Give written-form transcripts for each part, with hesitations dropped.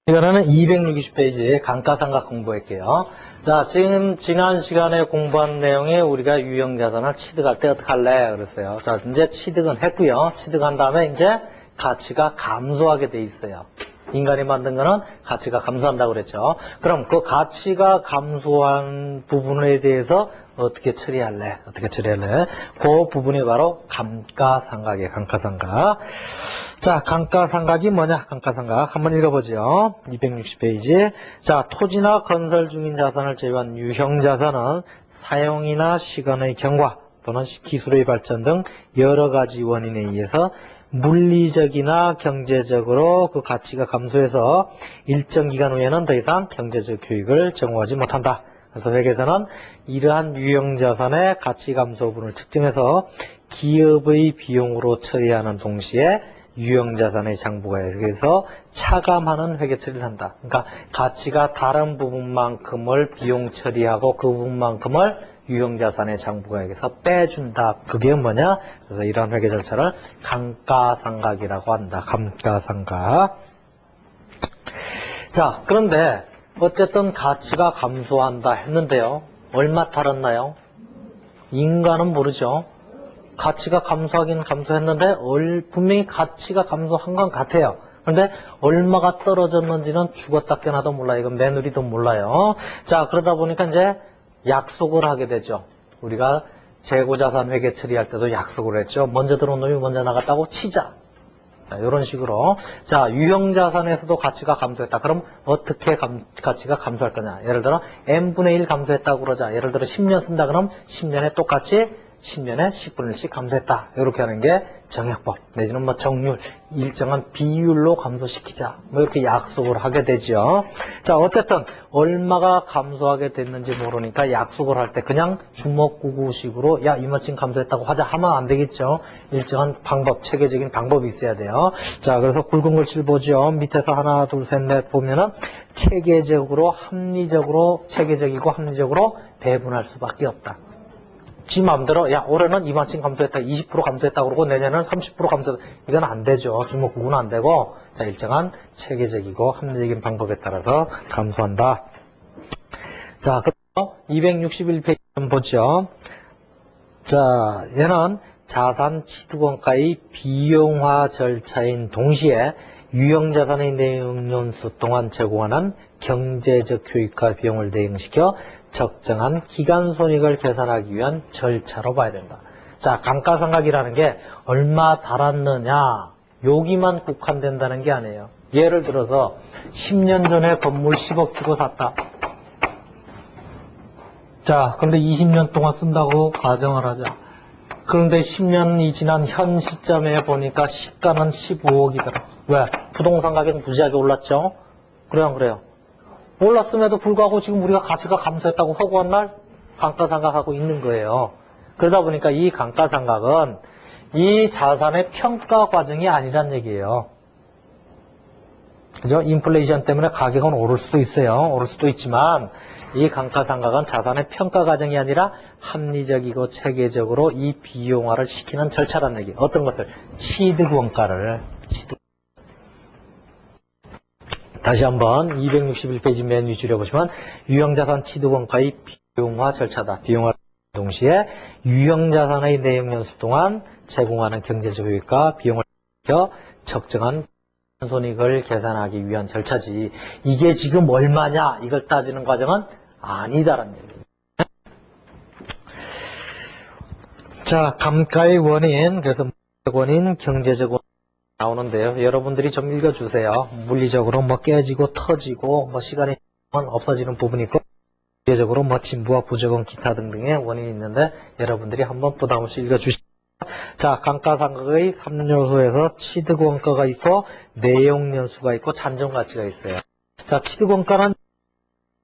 이거는 260페이지 감가상각 공부할게요. 자, 지금 지난 시간에 공부한 내용에 우리가 유형자산을 취득할 때 어떻게 할래? 그랬어요. 자, 이제 취득은 했고요. 취득한 다음에 이제 가치가 감소하게 돼 있어요. 인간이 만든 거는 가치가 감소한다고 그랬죠. 그럼 그 가치가 감소한 부분에 대해서 어떻게 처리할래? 그 부분이 바로 감가상각이에요. 감가상각. 자, 감가상각이 뭐냐? 감가상각 한번 읽어보죠. 260페이지. 자, 토지나 건설 중인 자산을 제외한 유형자산은 사용이나 시간의 경과 또는 기술의 발전 등 여러 가지 원인에 의해서 물리적이나 경제적으로 그 가치가 감소해서 일정 기간 후에는 더 이상 경제적 효익을 제공하지 못한다. 그래서 회계에서는 이러한 유형자산의 가치 감소분을 측정해서 기업의 비용으로 처리하는 동시에 유형자산의 장부가에서 차감하는 회계 처리를 한다. 그러니까 가치가 다른 부분만큼을 비용 처리하고 그 부분만큼을 유형자산의 장부가액에서 빼준다. 그게 뭐냐? 그래서 이런 회계 절차를 감가상각이라고 한다. 감가상각. 자, 그런데 어쨌든 가치가 감소한다 했는데요. 얼마 따랐나요? 인간은 모르죠. 가치가 감소하긴 감소했는데 분명히 가치가 감소한 건 같아요. 그런데 얼마가 떨어졌는지는 죽었다 깨나도 몰라요. 이건 며느리도 몰라요. 자, 그러다 보니까 이제 약속을 하게 되죠. 우리가 재고자산 회계 처리할 때도 약속을 했죠. 먼저 들어온 놈이 먼저 나갔다고 치자. 자, 이런 식으로. 자, 유형자산에서도 가치가 감소했다. 그럼 어떻게 가치가 감소할 거냐. 예를 들어 n분의 1 감소했다고 그러자. 예를 들어 10년 쓴다 그럼 10년에 똑같이 10년에 10분의 1씩 감소했다. 이렇게 하는 게 정액법 내지는 뭐 정률 일정한 비율로 감소시키자. 뭐 이렇게 약속을 하게 되죠. 자, 어쨌든 얼마가 감소하게 됐는지 모르니까 약속을 할 때 그냥 주먹구구식으로 야 이만큼 감소했다고 하자 하면 안 되겠죠. 일정한 방법, 체계적인 방법이 있어야 돼요. 자, 그래서 굵은 글씨를 보죠. 밑에서 하나, 둘, 셋, 넷 보면은 체계적이고 합리적으로 배분할 수밖에 없다. 지 마음대로 야 올해는 이만큼 감소했다 20% 감소했다 그러고 내년에는 30% 감소했다 이건 안 되죠. 주먹구구는 안 되고 자 일정한 체계적이고 합리적인 방법에 따라서 감소한다. 자, 그럼 261페이지 좀 보죠. 자, 얘는 자산 취득원가의 비용화 절차인 동시에 유형자산의 내용연수 동안 제공하는 경제적 효익과 비용을 대응시켜 적정한 기간 손익을 계산하기 위한 절차로 봐야 된다. 자, 감가상각이라는 게 얼마 달았느냐 여기만 국한된다는 게 아니에요. 예를 들어서 10년 전에 건물 10억 주고 샀다. 자, 그런데 20년 동안 쓴다고 가정을 하자. 그런데 10년이 지난 현 시점에 보니까 시가는 15억이더라. 왜? 부동산 가격 무지하게 올랐죠? 그래요, 안 그래요? 올랐음에도 불구하고 지금 우리가 가치가 감소했다고 허구한 날 감가상각하고 있는 거예요. 그러다 보니까 이 감가상각은 이 자산의 평가 과정이 아니란 얘기예요. 그죠? 인플레이션 때문에 가격은 오를 수도 있어요. 오를 수도 있지만 이 감가상각은 자산의 평가 과정이 아니라 합리적이고 체계적으로 이 비용화를 시키는 절차란 얘기예요. 어떤 것을? 취득원가를. 다시 한번 261페이지 맨 위 줄여보시면 유형자산 취득원가의 비용화 절차다. 비용화 동시에 유형자산의 내용연수 동안 제공하는 경제적 효익과 비용을 시켜 적정한 손익을 계산하기 위한 절차지. 이게 지금 얼마냐 이걸 따지는 과정은 아니다라는 얘기예요. 자, 감가의 원인, 그래서 원인, 경제적 원인 나오는데요. 여러분들이 좀 읽어주세요. 물리적으로 뭐 깨지고 터지고 뭐 시간이 없어지는 부분이 있고 경제적으로 뭐 진부와 부적응 기타 등등의 원인이 있는데 여러분들이 한번 부담 없이 읽어주시죠. 자, 감가상각의 3요소에서 취득원가가 있고 내용연수가 있고 잔존가치가 있어요. 자, 취득원가는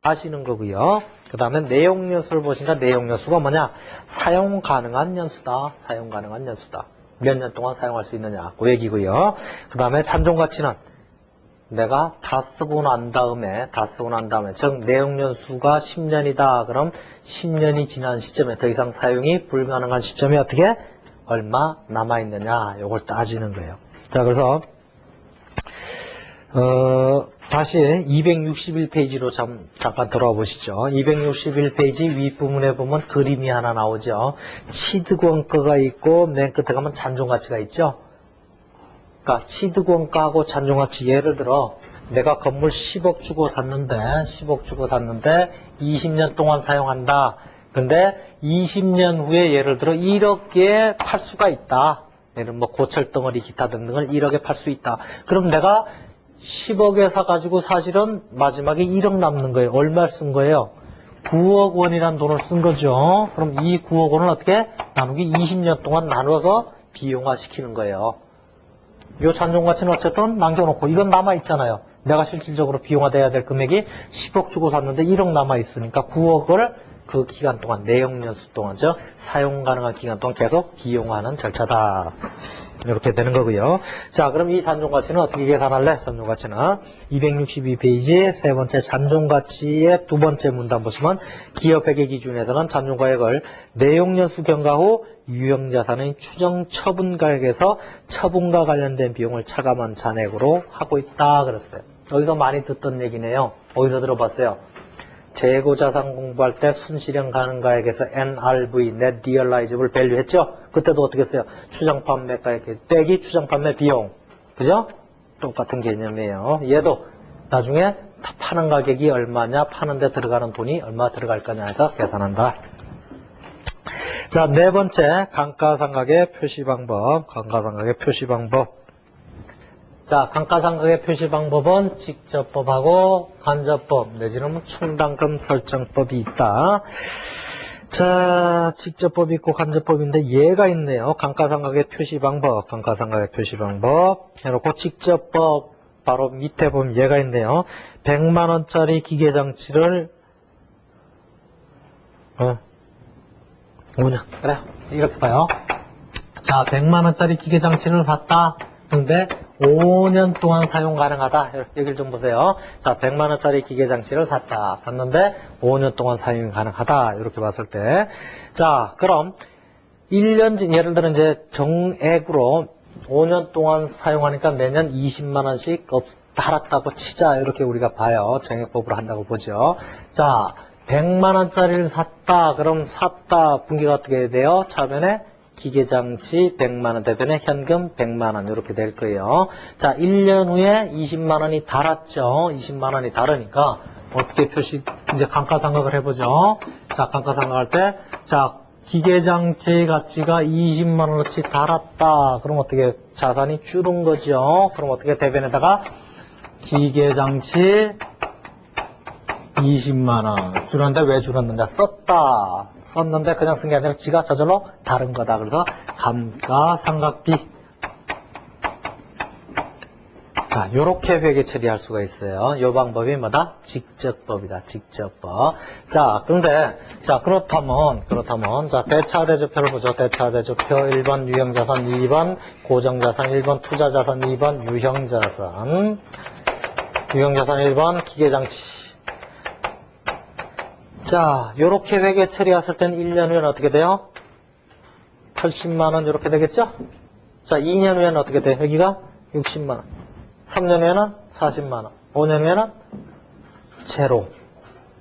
아시는 거고요. 그 다음에 내용연수를 보시니까 내용연수가 뭐냐? 사용 가능한 연수다. 사용 가능한 연수다. 몇 년 동안 사용할 수 있느냐. 그 얘기고요. 그 다음에 잔존가치는 내가 다 쓰고 난 다음에 즉 내용연수가 10년이다. 그럼 10년이 지난 시점에 더 이상 사용이 불가능한 시점에 어떻게? 얼마 남아있느냐. 이걸 따지는 거예요. 자, 그래서 다시 261페이지로 잠깐 돌아와 보시죠. 261페이지 윗부분에 보면 그림이 하나 나오죠. 취득원가가 있고 맨 끝에 가면 잔존가치가 있죠. 그러니까 취득원가하고 잔존가치, 예를 들어 내가 건물 10억 주고 샀는데 20년 동안 사용한다. 근데 20년 후에 예를 들어 1억에 팔 수가 있다. 예를 들어 뭐 고철덩어리 기타 등등을 1억에 팔 수 있다. 그럼 내가 10억에 사가지고 사실은 마지막에 1억 남는 거예요. 얼마 쓴 거예요? 9억 원이란 돈을 쓴 거죠. 그럼 이 9억 원을 어떻게 나누기 20년 동안 나눠서 비용화 시키는 거예요. 이 잔존가치는 어쨌든 남겨놓고 이건 남아있잖아요. 내가 실질적으로 비용화돼야 될 금액이 10억 주고 샀는데 1억 남아있으니까 9억을 그 기간 동안, 내역연수 동안, 사용 가능한 기간 동안 계속 비용화하는 절차다. 이렇게 되는 거고요. 자, 그럼 이 잔존가치는 어떻게 계산할래? 잔존가치는 262페이지 세 번째 잔존가치의 두 번째 문단 보시면 기업회계 기준에서는 잔존가액을 내용연수 경과 후 유형자산의 추정 처분가액에서 처분과 관련된 비용을 차감한 잔액으로 하고 있다 그랬어요. 여기서 많이 듣던 얘기네요. 어디서 들어봤어요? 재고자산 공부할 때 순실현 가능가액에서 NRV, Net Realizable Value 했죠? 그때도 어떻게 했어요? 추정판매가액 빼기 추정판매 비용. 그죠? 똑같은 개념이에요. 얘도 나중에 파는 가격이 얼마냐, 파는데 들어가는 돈이 얼마 들어갈 거냐 해서 계산한다. 자, 네 번째 감가상각의 표시 방법. 감가상각의 표시 방법. 자, 감가상각의 표시 방법은 직접법하고 간접법 내지는 충당금 설정법이 있다. 자, 직접법이 있고 간접법인데 얘가 있네요. 감가상각의 표시 방법, 감가상각의 표시 방법 해놓고 직접법 바로 밑에 보면 얘가 있네요. 100만 원짜리 기계장치를 5년 그래요. 이렇게 봐요. 자, 100만 원짜리 기계장치를 샀다. 근데 5년 동안 사용 가능하다. 여기를 좀 보세요. 자, 100만 원짜리 기계장치를 샀는데 5년 동안 사용이 가능하다. 이렇게 봤을 때. 자, 그럼 1년 전, 예를 들어 이제 정액으로 5년 동안 사용하니까 매년 20만 원씩 달았다고 치자. 이렇게 우리가 봐요. 정액법으로 한다고 보죠. 자, 100만 원짜리를 샀다. 그럼 샀다. 분기가 어떻게 돼요? 차변에 기계장치 100만원 대변에 현금 100만원 이렇게 될 거예요. 자, 1년 후에 20만원이 달았죠. 20만원이 다르니까 어떻게 표시, 이제 감가상각을 해보죠. 자, 감가상각할 때, 자, 기계장치 가치가 20만원어치 달았다. 그럼 어떻게 자산이 줄은 거죠. 그럼 어떻게 대변에다가 기계장치 20만원 줄었는데 왜 줄었는데 썼는데 그냥 쓴 게 아니라 지가 저절로 다른 거다. 그래서 감가상각비. 자, 요렇게 회계 처리할 수가 있어요. 요 방법이 뭐다? 직접법이다. 직접법. 자, 그렇다면, 자, 대차대조표를 보죠. 대차대조표 1번 유형자산, 2번 고정자산, 1번 투자자산, 2번 유형자산. 유형자산 1번 기계장치. 자, 요렇게 회계 처리했을 때는 1년 후에는 어떻게 돼요? 80만원 이렇게 되겠죠? 자, 2년 후에는 어떻게 돼요? 여기가 60만원. 3년 후에는 40만원. 5년 후에는 제로.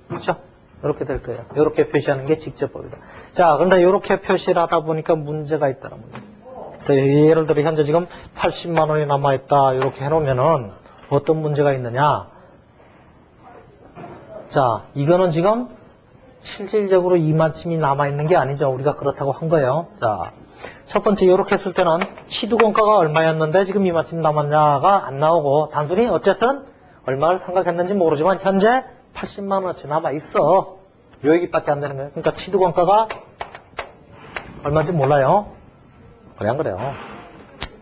그렇죠? 이렇게 될 거예요. 이렇게 표시하는 게 직접법이다. 자, 그런데 이렇게 표시를 하다 보니까 문제가 있다는 거예요. 예를 들어 현재 지금 80만원이 남아있다. 이렇게 해놓으면은 어떤 문제가 있느냐? 자, 이거는 지금 실질적으로 이만큼이 남아있는 게 아니죠. 우리가 그렇다고 한 거예요. 자, 첫 번째 이렇게 했을 때는 취득원가가 얼마였는데 지금 이만큼 남았냐가 안 나오고 단순히 어쨌든 얼마를 생각했는지 모르지만 현재 80만 원어치 남아있어. 요 얘기밖에 안 되는 거예요. 그러니까 취득원가가 얼마인지 몰라요. 그래 안 그래요?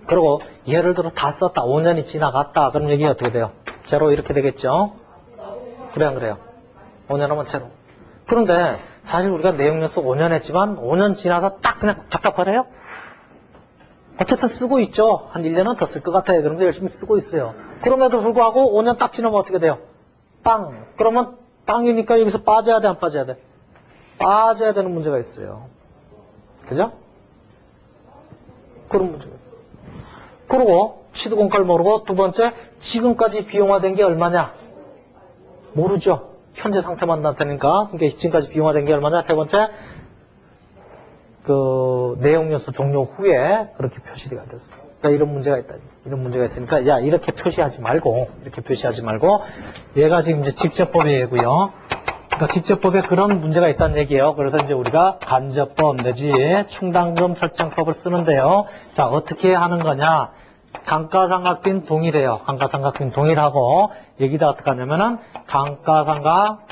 그리고 예를 들어 다 썼다. 5년이 지나갔다. 그럼 여기 어떻게 돼요? 제로 이렇게 되겠죠? 그래 안 그래요? 5년 하면 제로. 그런데 사실 우리가 내용연수 5년 했지만 5년 지나서 딱 그냥 갖다 버려요? 어쨌든 쓰고 있죠. 한 1년은 더 쓸 것 같아요. 그런데 열심히 쓰고 있어요. 그럼에도 불구하고 5년 딱 지나면 어떻게 돼요? 빵. 그러면 빵이니까 여기서 빠져야 돼, 안 빠져야 돼? 빠져야 되는 문제가 있어요. 그죠? 그런 문제가 있어요. 그리고 취득원가를 모르고 두 번째 지금까지 비용화된 게 얼마냐? 모르죠. 현재 상태만 나타내니까. 그러니까 지금까지 비용화된 게 얼마냐? 세 번째, 그 내용 요소 종료 후에 그렇게 표시가 됐어. 그러니까 이런 문제가 있다. 이런 문제가 있으니까 야 이렇게 표시하지 말고 얘가 지금 이제 직접법이고요. 그러니까 직접법에 그런 문제가 있다는 얘기예요. 그래서 이제 우리가 간접법 내지 충당금 설정법을 쓰는데요. 자 어떻게 하는 거냐? 감가상각비는 동일해요. 감가상각비는 동일하고 여기다 어떻게 하냐면은 감가상각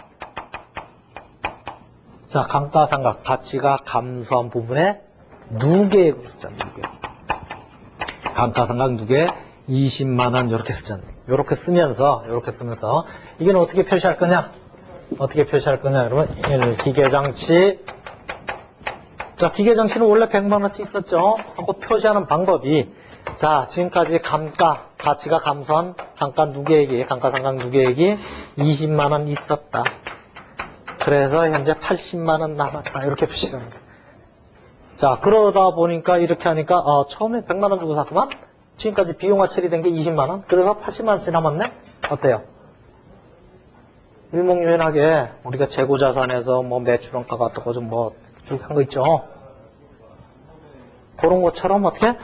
가치가 감소한 부분에 누계액으로 쓰잖아요. 감가상각 누계 20만 원 이렇게 쓰잖아요. 이렇게 쓰면서 이게는 어떻게 표시할 거냐? 여러분 1. 기계장치. 자 기계장치는 원래 100만 원치 있었죠. 하고 표시하는 방법이 자 지금까지 가치가 감소한 감가상각 누계액이 20만 원 있었다. 그래서 현재 80만 원 남았다. 이렇게 표시하는 거예요. 자, 그러다 보니까 이렇게 하니까 처음에 100만 원 주고 샀구만. 지금까지 비용화 처리된 게 20만 원. 그래서 80만 원치 남았네. 어때요? 일목요연하게 우리가 재고자산에서 뭐 매출원가 같은 거 좀 뭐 쭉 한 거 있죠. 그런 것처럼 어떻게?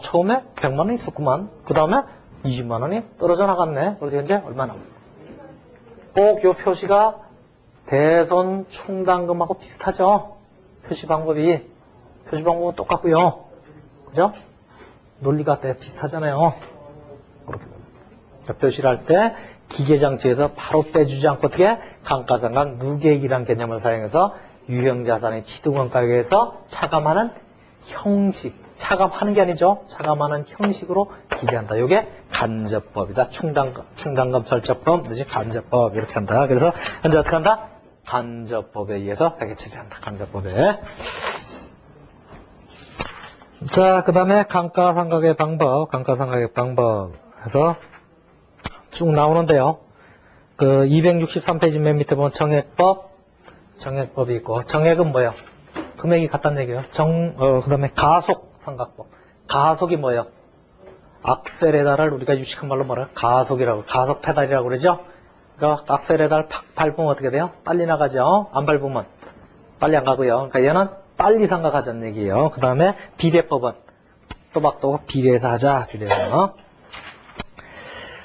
처음에 100만 원 있었구만. 그 다음에 20만 원이 떨어져 나갔네. 그래서 현재 얼마나? 꼭 요 표시가 대손 충당금하고 비슷하죠. 표시 방법은 똑같고요. 그죠? 논리가 비슷하잖아요. 그렇게 표시를 할 때 기계장치에서 바로 빼주지 않고 어떻게 감가상각 누계액이라는 개념을 사용해서 유형자산의 취득원가액에서 차감하는 형식, 차감하는 게 아니죠. 차감하는 형식으로 기재한다. 이게 간접법이다. 충당금 설정법 내지 간접법 이렇게 한다. 그래서 현재 어떻게 한다? 간접법에 의해서 회계 처리한다. 간접법에. 자, 그 다음에 감가상각의 방법 해서 쭉 나오는데요. 그 263페이지 맨 밑에 보면 정액법이 있고, 정액은 뭐예요? 금액이 같다는 얘기예요. 그 다음에 가속상각법. 가속이 뭐예요? 악셀에다를 우리가 유식한 말로 뭐라 가속이라고, 가속 페달이라고 그러죠? 그러니까 악셀에다를 팍 밟으면 어떻게 돼요? 빨리 나가죠? 안 밟으면 빨리 안 가고요. 그러니까 얘는 빨리 상각하자는 얘기예요. 그 다음에 비례법은 또박또박 비례해서 하자. 비례해서.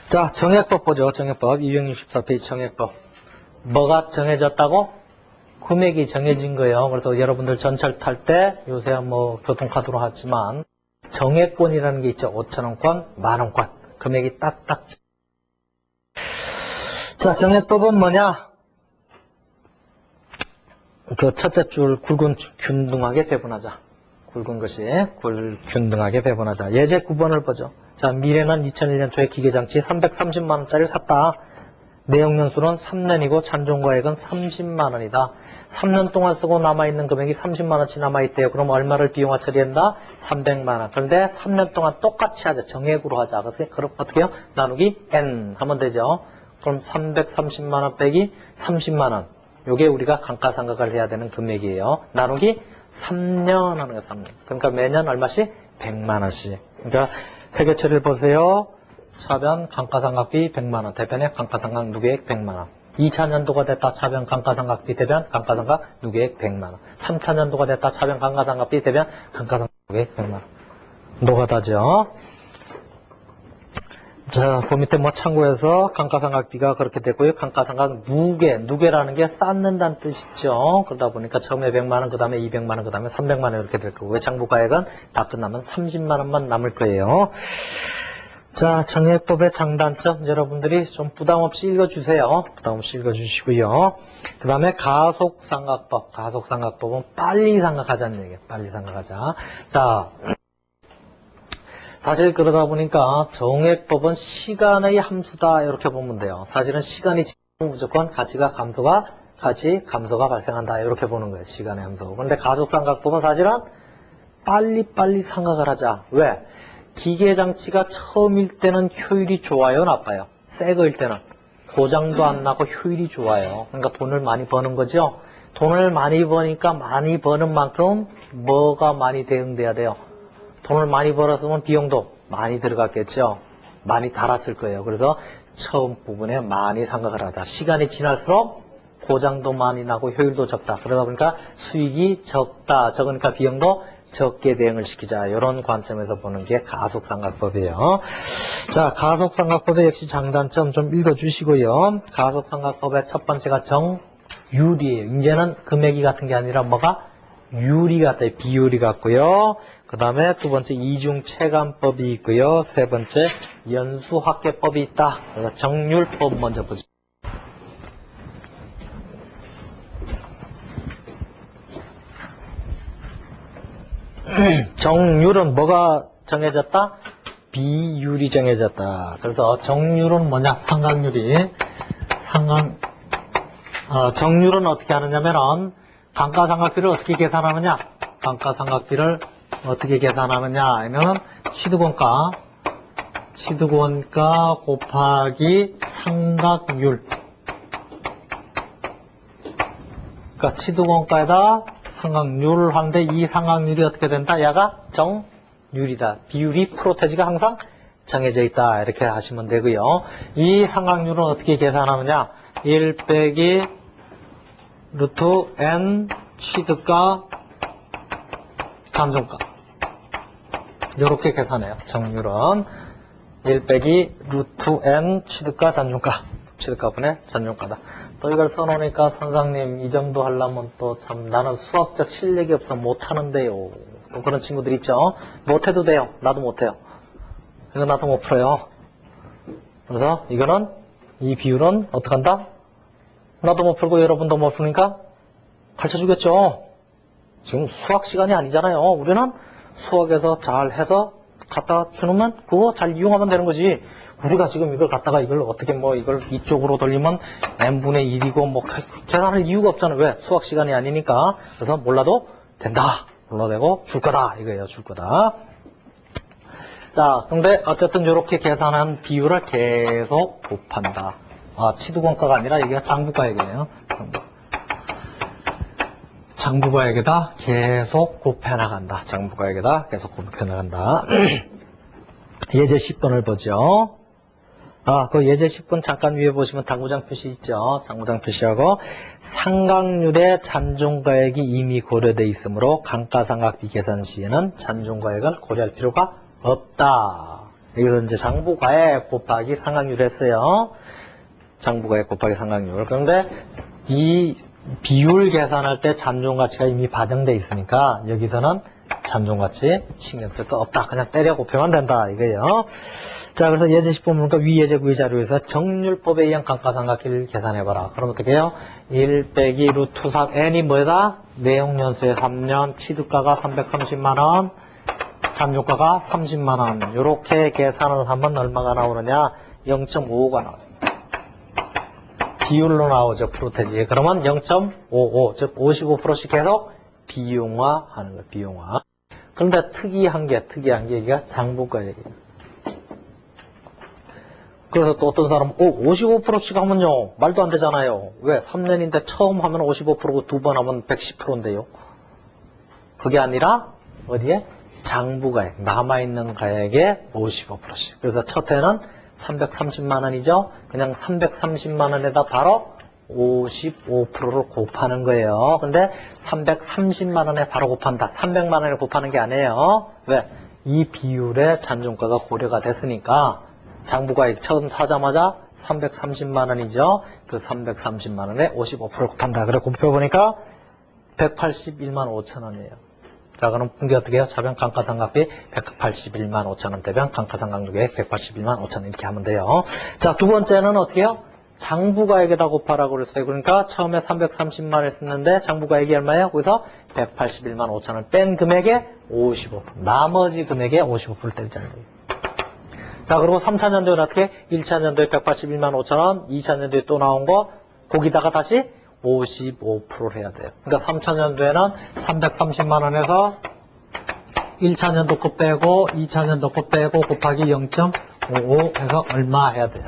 자, 정액법 보죠. 정액법 264페이지 정액법. 뭐가 정해졌다고? 금액이 정해진 거예요. 그래서 여러분들 전철 탈 때 요새 뭐 교통카드로 하지만 정액권이라는 게 있죠. 5,000원권, 만원권. 금액이 딱딱. 자, 정액법은 뭐냐? 그 첫째 줄 굵은 균등하게 배분하자. 굵은 것이 균등하게 배분하자. 예제 9번을 보죠. 자, 미래는 2001년 초에 기계장치 330만 원짜리를 샀다. 내역연수는 3년이고 잔존과액은 30만 원이다. 3년 동안 쓰고 남아있는 금액이 30만 원치 남아있대요. 그럼 얼마를 비용화 처리한다? 300만 원. 그런데 3년 동안 똑같이 하자. 정액으로 하자. 그럼 어떻게 해요? 나누기 n 하면 되죠. 그럼 330만 원 빼기 30만 원. 요게 우리가 감가상각을 해야 되는 금액이에요. 나누기 3년 하는 거예요. 3년. 그러니까 매년 얼마씩? 100만 원씩. 그러니까 회계처리를 보세요. 차변 감가상각비 100만 원. 대변에 감가상각 누계액 100만 원. 2차 년도가 됐다. 차변 감가상각비 대변 감가상각 누계액 100만 원. 3차 년도가 됐다. 차변 감가상각비 대변 감가상각 누계액 100만 원. 노가다죠. 자, 그 밑에 뭐 참고해서 감가상각비가 그렇게 됐고요. 감가상각 누계라는 게 쌓는다는 뜻이죠. 그러다 보니까 처음에 100만 원, 그 다음에 200만 원, 그 다음에 300만 원 이렇게 될 거고 외창부가액은 다 끝나면 30만 원만 남을 거예요. 자, 정액법의 장단점 여러분들이 좀 부담 없이 읽어주세요. 부담 없이 읽어주시고요. 그 다음에 가속상각법. 가속상각법은 빨리 상각하자는 얘기예요. 빨리 상각하자. 자, 사실 그러다 보니까 정액법은 시간의 함수다 이렇게 보면 돼요. 사실은 시간이 지나면 무조건 가치가 감소가 발생한다 이렇게 보는 거예요. 시간의 함수. 그런데 가속상각법은 사실은 빨리 상각을 하자. 왜? 기계장치가 처음일 때는 효율이 좋아요, 나빠요? 새 거일 때는 고장도 안 나고 효율이 좋아요. 그러니까 돈을 많이 버는 거죠. 돈을 많이 버니까 많이 버는 만큼 뭐가 많이 대응돼야 돼요? 돈을 많이 벌었으면 비용도 많이 들어갔겠죠. 많이 달았을 거예요. 그래서 처음 부분에 많이 생각을 하자. 시간이 지날수록 고장도 많이 나고 효율도 적다. 그러다 보니까 수익이 적다. 적으니까 비용도 적게 대응을 시키자. 이런 관점에서 보는 게 가속상각법이에요. 자, 가속상각법의 역시 장단점 좀 읽어주시고요. 가속상각법의 첫 번째가 정유리예요. 이제는 금액이 같은 게 아니라 뭐가? 유리 같아요. 비유리 같고요. 그 다음에 두 번째 이중체감법이 있고요. 세 번째 연수합계법이 있다. 그래서 정률법 먼저 보죠. 정률은 뭐가 정해졌다? 비율이 정해졌다. 그래서 정률은 뭐냐? 상각률이. 정률은 어떻게 하느냐면은 감가상각비를 어떻게 계산하느냐? 감가상각비를 어떻게 계산하느냐? 에는 취득원가 곱하기 상각률. 그러니까 취득원가에다 상각률을 하는데 이 상각률이 어떻게 된다? 야가 정률이다. 비율이 프로테지가 항상 정해져 있다. 이렇게 하시면 되고요. 이 상각률은 어떻게 계산하느냐? 1 빼기 루트 n 취득가 잔존가. 이렇게 계산해요. 정률은 1 빼기 루트 n 취득가 잔존가. 취득가분의 잔존가다. 또 이걸 써놓으니까 선생님 이 정도 하려면 또 참 나는 수학적 실력이 없어 못하는데요. 또 그런 친구들 있죠. 못해도 돼요. 나도 못해요. 이거 나도 못 풀어요. 그래서 이거는 이 비율은 어떡한다? 나도 못 풀고 여러분도 못 푸니까 가르쳐주겠죠. 지금 수학 시간이 아니잖아요. 우리는 수학에서 잘 해서 갖다 주면 그거 잘 이용하면 되는 거지. 우리가 지금 이걸 갖다가 이걸 어떻게 뭐 이걸 이쪽으로 돌리면 n분의 1이고 뭐 계산할 이유가 없잖아요. 왜? 수학 시간이 아니니까. 그래서 몰라도 된다. 몰라도 되고 줄 거다. 이거예요. 줄 거다. 자, 근데 어쨌든 이렇게 계산한 비율을 계속 곱한다. 취득원가가 아니라 이게 장부가액이에요. 장부가액에다 계속 곱해나간다. 장부가액에다 계속 곱해나간다. 예제 10번을 보죠. 그 예제 10번 잠깐 위에 보시면 당구장 표시 있죠. 당구장 표시하고 상각률의 잔존가액이 이미 고려되어 있으므로 감가상각비 계산 시에는 잔존가액을 고려할 필요가 없다. 여기서 이제 장부가액 곱하기 상각률 했어요. 장부가액 곱하기 상각률. 그런데 이 비율 계산할 때 잔존가치가 이미 반영되어 있으니까 여기서는 잔존가치 신경 쓸 거 없다. 그냥 때려 곱하면 된다. 이거예요. 자, 그래서 예제 10번 보니까 위 예제 구의 자료에서 정률법에 의한 감가상각비를 계산해봐라. 그럼 어떻게 해요? 1 빼기 루트 3 n이 뭐다? 내용연수의 3년, 취득가가 330만원, 잔존가가 30만원. 이렇게 계산을 하면 얼마가 나오느냐? 0.55가 나와요. 비율로 나오죠. 프로테지. 그러면 0.55, 즉 55%씩 계속 비용화 하는 거예요. 비용화. 그런데 특이한 게 이게 장부가액이에요. 그래서 또 어떤 사람은 55%씩 하면요. 말도 안 되잖아요. 왜? 3년인데 처음 하면 55%고 두 번 하면 110%인데요. 그게 아니라 어디에? 장부가액. 남아있는 가액의 55%씩. 그래서 첫 해는 330만 원이죠. 그냥 330만 원에다 바로 55%를 곱하는 거예요. 근데 330만 원에 바로 곱한다. 300만 원에 곱하는 게 아니에요. 왜? 이 비율의 잔존가가 고려가 됐으니까 장부가액 처음 사자마자 330만 원이죠. 그 330만 원에 55%를 곱한다. 그래 곱해보니까 181만 5천 원이에요. 자, 그럼 이게 어떻게 해요? 자변 감가상각비 181만 5천 원 대변 감가상각률액 181만 5천 원 이렇게 하면 돼요. 자, 두 번째는 어떻게 해요? 장부가액에다 곱하라고 그랬어요. 그러니까 처음에 330만 원을 썼는데 장부가액이 얼마예요? 거기서 181만 5천 원 뺀 금액의 55%. 나머지 금액의 55%를 때리자는 거예요. 자, 그리고 3차 년도에는 어떻게? 1차 년도에 181만 5천 원, 2차 년도에 또 나온 거 거기다가 다시 55%를 해야 돼요. 그러니까 3차 년도에는 330만 원에서 1차 년도 거 빼고 2차 년도 거 빼고 곱하기 0.55 해서 얼마 해야 돼요.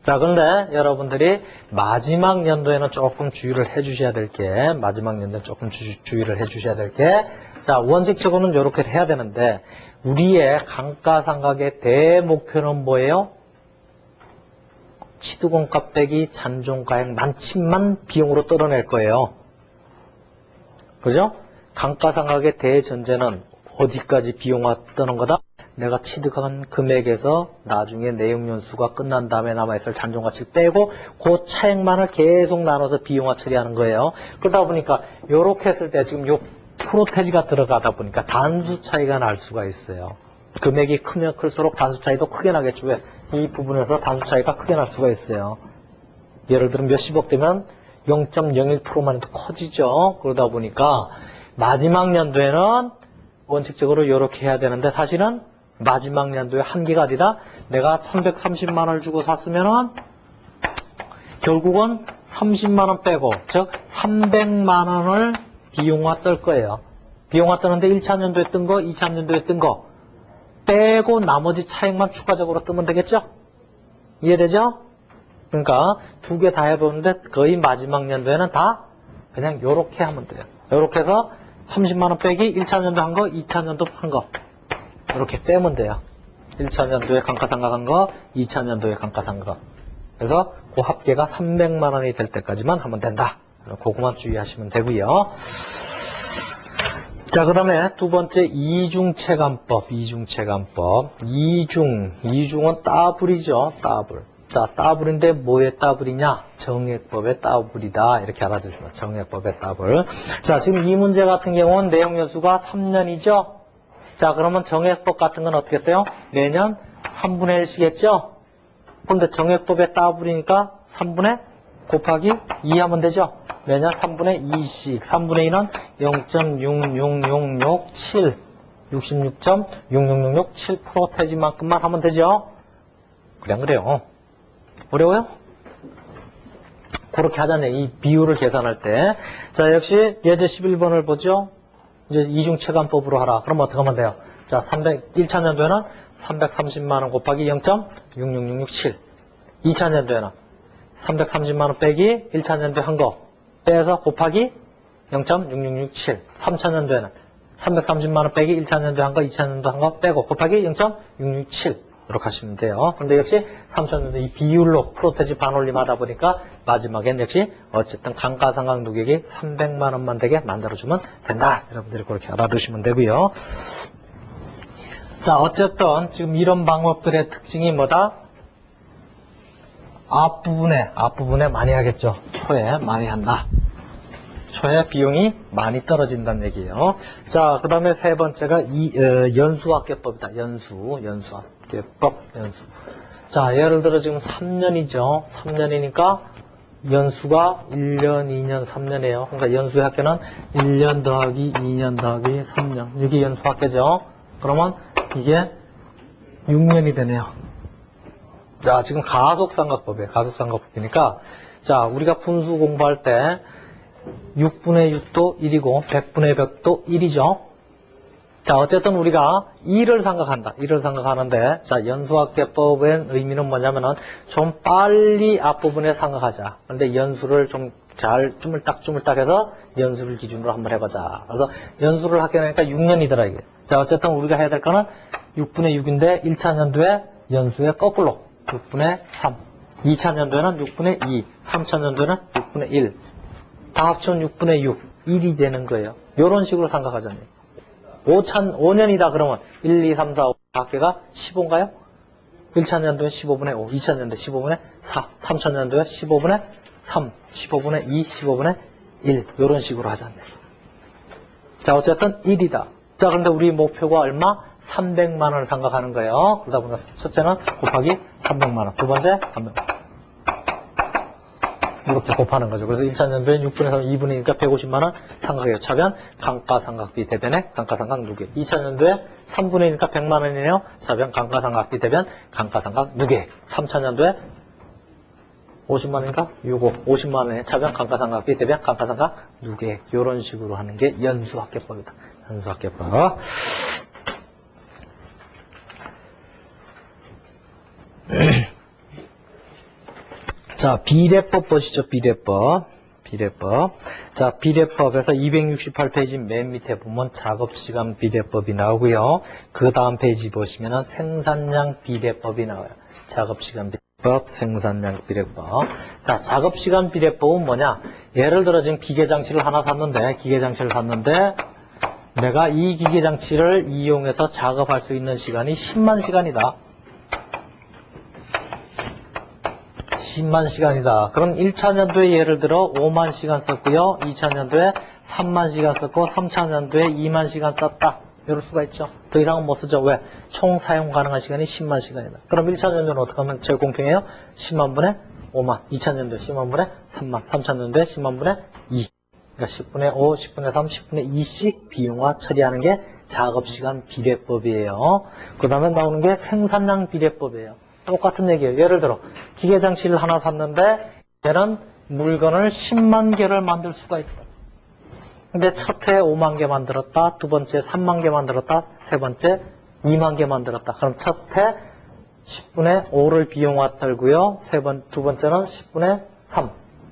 자, 그런데 여러분들이 마지막 연도에는 조금 주의를 해주셔야 될 게, 마지막 연도에 조금 주의를 해주셔야 될 게, 자, 원칙적으로는 이렇게 해야 되는데, 우리의 감가상각의 대목표는 뭐예요? 취득원가 빼기 잔존가액 만침만 비용으로 떨어낼 거예요. 그죠? 감가상각의 대전제는 어디까지 비용화 뜨는 거다? 내가 취득한 금액에서 나중에 내용연수가 끝난 다음에 남아있을 잔존가치를 빼고 그 차액만을 계속 나눠서 비용화 처리하는 거예요. 그러다 보니까 이렇게 했을 때 지금 요 프로테지가 들어가다 보니까 단수 차이가 날 수가 있어요. 금액이 크면 클수록 단수 차이도 크게 나겠죠. 왜? 이 부분에서 단수 차이가 크게 날 수가 있어요. 예를 들면 몇십억 되면 0.01%만 해도 커지죠. 그러다 보니까 마지막 연도에는 원칙적으로 이렇게 해야 되는데 사실은 마지막 연도에 한계가 어디다? 내가 330만 원을 주고 샀으면은 결국은 30만 원 빼고 즉 300만 원을 비용화 뜰 거예요. 비용화 뜨는데 1차 연도에 뜬 거, 2차 연도에 뜬 거 빼고 나머지 차액만 추가적으로 뜨면 되겠죠? 이해되죠? 그러니까 두 개 다 해보는데 거의 마지막 연도에는 다 그냥 요렇게 하면 돼요. 요렇게 해서 30만 원 빼기 1차 연도 한 거, 2차 연도 한 거 이렇게 빼면 돼요. 1차 연도에 감가상각한 거, 2차 연도에 감가상각. 그래서 그 합계가 300만 원이 될 때까지만 하면 된다. 그거만 주의하시면 되고요. 자, 그 다음에 두 번째 이중체감법. 이중은 따블이죠. 따블. 자, 따블인데 뭐의 따블이냐? 정액법의 따블이다. 이렇게 알아두시면 정액법의 따블. 자, 지금 이 문제 같은 경우는 내용연수가 3년이죠. 자, 그러면 정액법 같은 건 어떻게 써요? 매년 3분의 1씩했죠? 그런데 정액법의 따블이니까 3분의 곱하기 2 하면 되죠? 매년 3분의 2씩. 3분의 2는 0.66667. 66.66667% 태지만큼만 하면 되죠? 그냥 그래요. 어려워요? 그렇게 하자네. 이 비율을 계산할 때. 자, 역시 예제 11번을 보죠? 이제 이중체감법으로 하라. 그럼 어떻게 하면 돼요? 자, 1차 연도에는 330만원 곱하기 0.66667. 2차 연도에는 330만원 빼기 1차 연도에 한 거 빼서 곱하기 0.6667. 3차 연도에는 330만원 빼기 1차 연도에 한 거, 2차 연도에 한 거 빼고 곱하기 0.667. 이렇게 하시면 돼요. 근데 역시 3차 연도 이 비율로 프로테지 반올림 하다 보니까 마지막엔 역시 어쨌든 감가상각 누계액이 300만원만 되게 만들어주면 된다. 여러분들이 그렇게 알아두시면 되고요. 자, 어쨌든 지금 이런 방법들의 특징이 뭐다? 앞부분에 많이 하겠죠. 초에 많이 한다. 초에 비용이 많이 떨어진다는 얘기예요. 자, 그 다음에 세 번째가 연수합계법이다. 연수합계법. 자, 예를 들어 지금 3년이죠. 3년이니까 연수가 1년, 2년, 3년이에요. 그러니까 연수의 합계는 1년 더하기 2년 더하기 3년. 이게 연수합계죠. 그러면 이게 6년이 되네요. 자, 지금 가속상각법이에요. 가속상각법이니까 자, 우리가 분수 공부할 때 6분의 6도 1이고 100분의 100도 1이죠. 자, 어쨌든 우리가 2를 생각한다. 2를 생각하는데 자, 연수합계법의 의미는 뭐냐면은 좀 빨리 앞부분에 생각하자. 그런데 연수를 좀 잘 쭈물딱 해서 연수를 기준으로 한번 해보자. 그래서 연수를 하게 되니까 6년이더라 이게. 자, 어쨌든 우리가 해야 될 거는 6분의 6인데 1차 연도에 연수의 거꾸로 6분의 3. 2차 연도에는 6분의 2. 3차 연도에는 6분의 1. 다 합치면 6분의 6. 1이 되는 거예요. 이런 식으로 생각하잖아요. 5년이다 그러면 1, 2, 3, 4, 5 합계가 15인가요? 1차 연도에 15분의 5, 2차 연도에 15분의 4, 3차 연도에 15분의 3, 15분의 2, 15분의 1 이런 식으로 하잖아요. 자, 어쨌든 1이다. 자, 그런데 우리 목표가 얼마? 300만 원을 생각하는 거예요. 그러다 보니까 첫째는 곱하기 300만 원, 두 번째 300만 원. 이렇게 곱하는 거죠. 그래서 1차 연도에 6분의 3, 2분이니까 150만 원 상각이에요. 차변 감가상각비 대변에 감가상각 누계. 2차 연도에 3분의니까 100만 원이네요. 차변 감가상각비 대변 감가상각 누계. 3차 연도에 50만 원인가? 50만 원에 차변 감가상각비 대변 감가상각 누계. 이런 식으로 하는 게 연수합계법이다. 연수합계법. 자, 비례법 보시죠. 비례법. 자, 비례법에서 268페이지 맨 밑에 보면 작업시간 비례법이 나오고요. 그 다음 페이지 보시면은 생산량 비례법이 나와요. 작업시간 비례법. 비례법, 생산량 비례법. 자, 작업시간 비례법은 뭐냐? 예를 들어 지금 기계장치를 하나 샀는데, 내가 이 기계장치를 이용해서 작업할 수 있는 시간이 10만 시간이다. 10만 시간이다. 그럼 1차 년도에 예를 들어 5만 시간 썼고요. 2차 년도에 3만 시간 썼고 3차 년도에 2만 시간 썼다. 이럴 수가 있죠. 더 이상은 못 쓰죠. 왜? 총 사용 가능한 시간이 10만 시간이다. 그럼 1차 년도는 어떻게 하면 제일 공평해요? 10만 분의 5만. 2차 년도에 10만 분의 3만. 3차 년도에 10만 분의 2. 그러니까 10분의 5, 10분의 3, 10분의 2씩 비용화 처리하는 게 작업시간 비례법이에요. 그 다음에 나오는 게 생산량 비례법이에요. 똑같은 얘기예요. 예를 들어 기계장치를 하나 샀는데 얘는 물건을 10만 개를 만들 수가 있다. 근데 첫 해에 5만 개 만들었다. 두 번째 3만 개 만들었다. 세 번째 2만 개 만들었다. 그럼 첫 해 10분의 5를 비용화 떨고요. 두 번째는 10분의 3.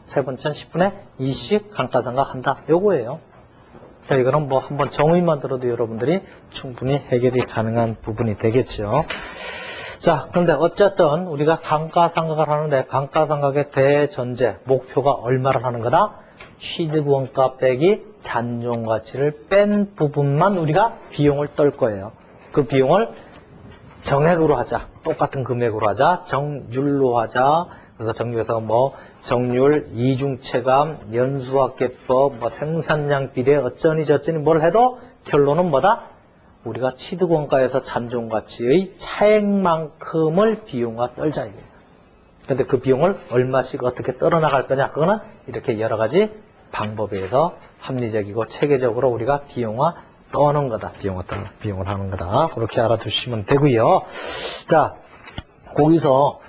세 번째는 10분의 2씩 감가상각한다. 요거예요. 자, 이거는 뭐 한번 정의만 들어도 여러분들이 충분히 해결이 가능한 부분이 되겠죠. 자, 그런데 어쨌든 우리가 감가상각을 하는데 감가상각의 대전제, 목표가 얼마를 하는 거다? 취득원가 빼기 잔존가치를 뺀 부분만 우리가 비용을 떨 거예요. 그 비용을 정액으로 하자. 똑같은 금액으로 하자. 정률로 하자. 그래서 정률에서 뭐 정률, 이중체감, 연수학계법, 뭐 생산량 비례 어쩌니 저쩌니 뭘 해도 결론은 뭐다? 우리가 취득원가에서 잔존가치의 차액만큼을 비용화 떨자 이거예요. 근데 그 비용을 얼마씩 어떻게 떨어나갈 거냐? 그거는 이렇게 여러 가지 방법에 의해서 합리적이고 체계적으로 우리가 비용화 떠는 거다. 비용을 하는 거다. 그렇게 알아두시면 되고요. 자, 거기서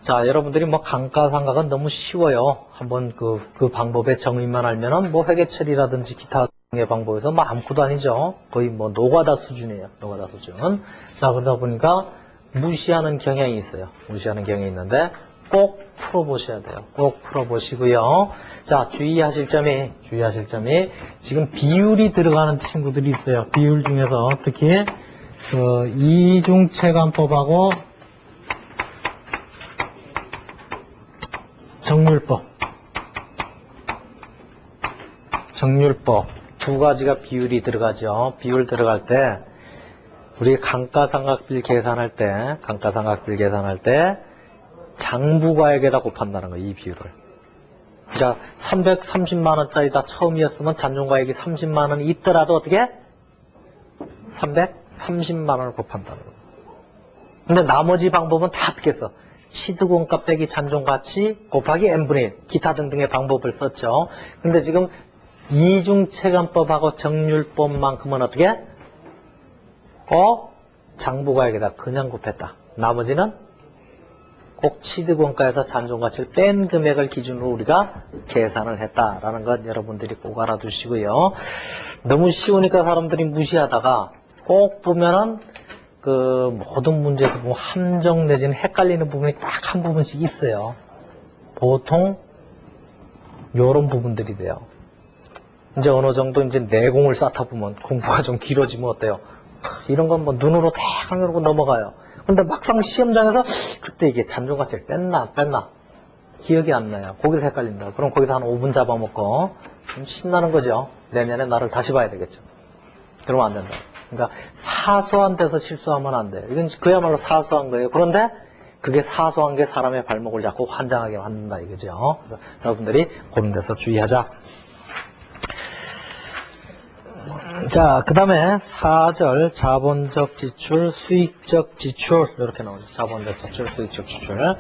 자, 여러분들이 뭐 감가상각은 너무 쉬워요. 한번 그 방법의 정의만 알면은 뭐 회계처리라든지 기타 등의 방법에서 뭐 아무것도 아니죠. 거의 뭐 노가다 수준이에요. 노가다 수준. 자, 그러다 보니까 무시하는 경향이 있어요. 무시하는 경향이 있는데 꼭 풀어보셔야 돼요. 꼭 풀어보시고요. 자, 주의하실 점이 지금 비율이 들어가는 친구들이 있어요. 비율 중에서 특히 그 이중체감법하고 정률법 두 가지가 비율이 들어가죠. 비율 들어갈 때 우리 감가상각비를 계산할 때 장부가액에다 곱한다는 거예요. 이 비율을. 그러니까 330만 원짜리다 처음이었으면 잔존가액이 30만 원이 있더라도 어떻게? 330만 원을 곱한다는 거예요. 근데 나머지 방법은 다 어떻게 써? 취득원가 빼기 잔존가치 곱하기 n분의 1 기타 등등의 방법을 썼죠. 근데 지금 이중체감법하고 정률법만큼은 어떻게? 꼭 장부가액에다 그냥 곱했다. 나머지는 꼭 취득원가에서 잔존가치를 뺀 금액을 기준으로 우리가 계산을 했다라는 것 여러분들이 꼭 알아두시고요. 너무 쉬우니까 사람들이 무시하다가 꼭 보면은 그 모든 문제에서 보면 함정 내지는 헷갈리는 부분이 딱 한 부분씩 있어요. 보통 요런 부분들이 돼요. 이제 어느 정도 이제 내공을 쌓다 보면 공부가 좀 길어지면 어때요? 이런 건 뭐 눈으로 대강 이러고 넘어가요. 근데 막상 시험장에서 그때 이게 잔존가치를 뺐나 기억이 안 나요. 거기서 헷갈린다. 그럼 거기서 한 5분 잡아먹고 좀 신나는 거죠. 내년에 나를 다시 봐야 되겠죠. 그러면 안 된다. 그러니까 사소한 데서 실수하면 안 돼요. 이건 그야말로 사소한 거예요. 그런데 그게 사소한 게 사람의 발목을 잡고 환장하게 만든다 이거죠. 그래서 여러분들이 그런 데서 주의하자. 자, 그 다음에 4절 자본적 지출, 수익적 지출 이렇게 나오죠. 자본적 지출, 수익적 지출.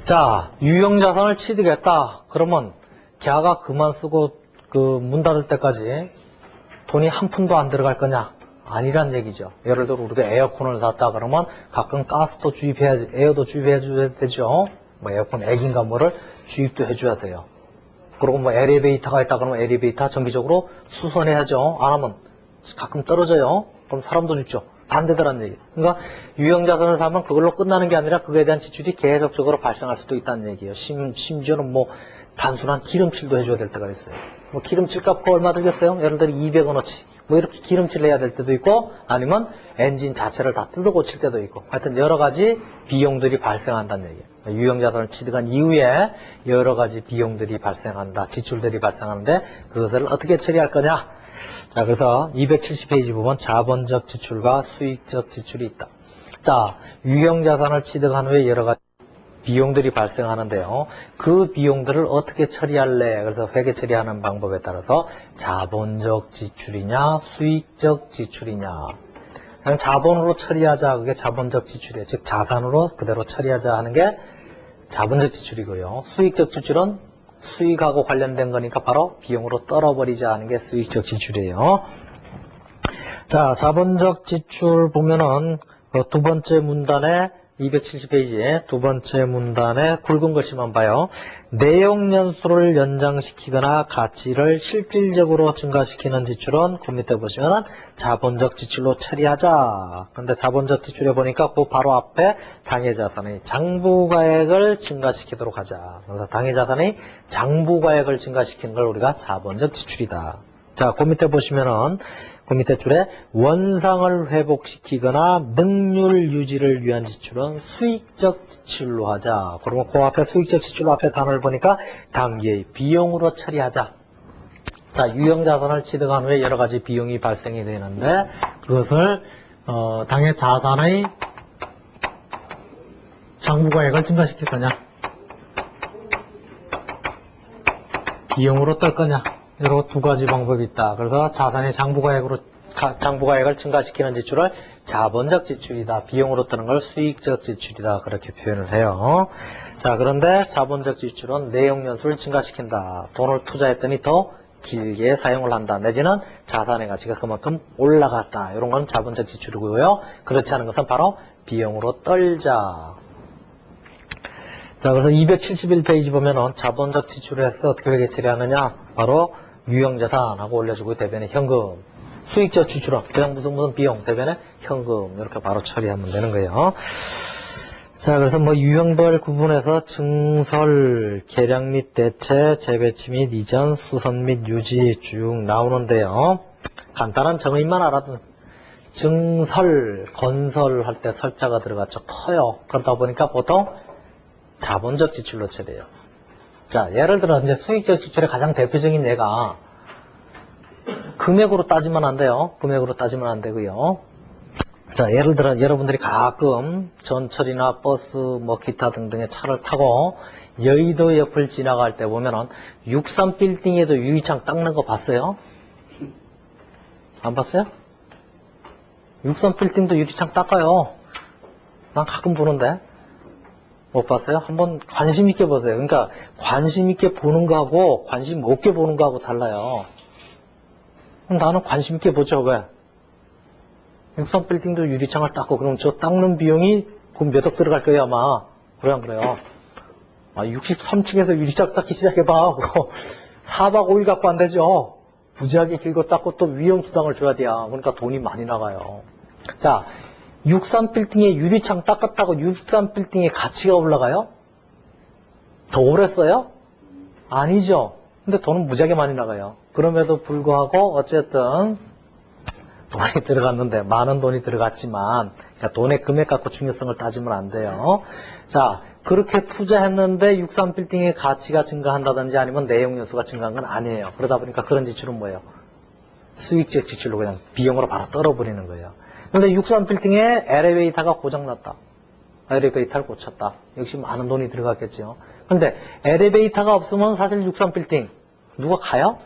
자, 유형자산을 취득했다. 그러면 걔가 그만 쓰고 그 문 닫을 때까지 돈이 한 푼도 안 들어갈 거냐? 아니란 얘기죠. 예를 들어 우리가 에어컨을 샀다 그러면 가끔 가스도 주입해야, 에어도 주입해 줘야 되죠. 뭐 에어컨 액인가 뭐를 주입도 해줘야 돼요. 그리고 뭐 엘리베이터가 있다 그러면 엘리베이터 정기적으로 수선해야죠. 안 하면 가끔 떨어져요. 그럼 사람도 죽죠. 안 되더란 얘기. 그러니까 유형자산을 사면 그걸로 끝나는 게 아니라 그거에 대한 지출이 계속적으로 발생할 수도 있다는 얘기예요. 심지어는 뭐 단순한 기름칠도 해줘야 될 때가 있어요. 뭐 기름칠 값 그거 얼마 들겠어요? 예를 들어 200원어치. 뭐 이렇게 기름칠을 해야 될 때도 있고 아니면 엔진 자체를 다 뜯어 고칠 때도 있고 하여튼 여러 가지 비용들이 발생한다는 얘기예요. 유형자산을 취득한 이후에 여러 가지 비용들이 발생한다. 지출들이 발생하는데 그것을 어떻게 처리할 거냐. 자, 그래서 270페이지 보면 자본적 지출과 수익적 지출이 있다. 자, 유형자산을 취득한 후에 여러 가지 비용들이 발생하는데요. 그 비용들을 어떻게 처리할래? 그래서 회계 처리하는 방법에 따라서 자본적 지출이냐, 수익적 지출이냐. 그냥 자본으로 처리하자. 그게 자본적 지출이에요. 즉, 자산으로 그대로 처리하자 하는 게 자본적 지출이고요. 수익적 지출은 수익하고 관련된 거니까 바로 비용으로 떨어버리자 하는 게 수익적 지출이에요. 자, 자본적 지출 보면은 두 번째 문단에 270페이지에 두 번째 문단에 굵은 글씨만 봐요. 내용 연수를 연장시키거나 가치를 실질적으로 증가시키는 지출은 그 밑에 보시면 자본적 지출로 처리하자. 근데 자본적 지출에 보니까 그 바로 앞에 당해자산의 장부가액을 증가시키도록 하자. 그래서 당해자산의 장부가액을 증가시키는 걸 우리가 자본적 지출이다. 자, 그 밑에 보시면은 그 밑에 줄에 원상을 회복시키거나 능률 유지를 위한 지출은 수익적 지출로 하자. 그러면 그 앞에 수익적 지출 앞에 단어를 보니까 당기의 비용으로 처리하자. 자, 유형자산을 취득한 후에 여러 가지 비용이 발생이 되는데 그것을 당해 자산의 장부가액을 증가시킬 거냐, 비용으로 떨 거냐. 이런 두 가지 방법이 있다. 그래서 자산의 장부가액을 증가시키는 지출을 자본적 지출이다. 비용으로 뜨는 걸 수익적 지출이다. 그렇게 표현을 해요. 자, 그런데 자본적 지출은 내용연수를 증가시킨다. 돈을 투자했더니 더 길게 사용을 한다. 내지는 자산의 가치가 그만큼 올라갔다. 이런 건 자본적 지출이고요. 그렇지 않은 것은 바로 비용으로 떨자. 자, 그래서 271페이지 보면은 자본적 지출을 해서 어떻게 회계 처리하느냐. 바로 유형자산하고 올려주고 대변에 현금. 수익적 지출은 그냥 무슨 비용 대변에 현금. 이렇게 바로 처리하면 되는 거예요. 자, 그래서 뭐 유형별 구분해서 증설, 계량 및 대체, 재배치 및 이전, 수선 및 유지 쭉 나오는데요. 간단한 정의만 알아도 증설, 건설할 때 설자가 들어갔죠. 커요. 그러다 보니까 보통 자본적 지출로 처리해요. 자, 예를 들어 이제 수익적 지출의 가장 대표적인 예가 금액으로 따지면 안 돼요. 금액으로 따지면 안 되고요. 자, 예를 들어 여러분들이 가끔 전철이나 버스 뭐 기타 등등의 차를 타고 여의도 옆을 지나갈 때 보면은 63빌딩에도 유리창 닦는 거 봤어요? 안 봤어요? 63빌딩도 유리창 닦아요. 난 가끔 보는데. 못 봤어요? 한번 관심 있게 보세요. 그러니까 관심 있게 보는 거하고 관심 없게 보는 거하고 달라요. 나는 관심 있게 보죠. 왜? 63빌딩도 유리창을 닦고 그럼 저 닦는 비용이 그럼 몇 억 들어갈 거예요 아마. 그래 안 그래요? 63층에서 유리창 닦기 시작해봐. 4박 5일 갖고 안 되죠. 부지하게 길고 닦고 또 위험수당을 줘야 돼요. 그러니까 돈이 많이 나가요. 자, 63빌딩에 유리창 닦았다고 63빌딩의 가치가 올라가요? 더 오래 써요? 아니죠. 근데 돈은 무지하게 많이 나가요. 그럼에도 불구하고 어쨌든 돈이 들어갔는데 많은 돈이 들어갔지만 그러니까 돈의 금액 갖고 중요성을 따지면 안 돼요. 자, 그렇게 투자했는데 63빌딩의 가치가 증가한다든지 아니면 내용 요소가 증가한 건 아니에요. 그러다 보니까 그런 지출은 뭐예요? 수익적 지출로 그냥 비용으로 바로 떨어버리는 거예요. 그런데 63빌딩에 엘리베이터가 고장났다. 엘리베이터를 고쳤다. 역시 많은 돈이 들어갔겠죠. 그런데 엘리베이터가 없으면 사실 63빌딩 누가 가요?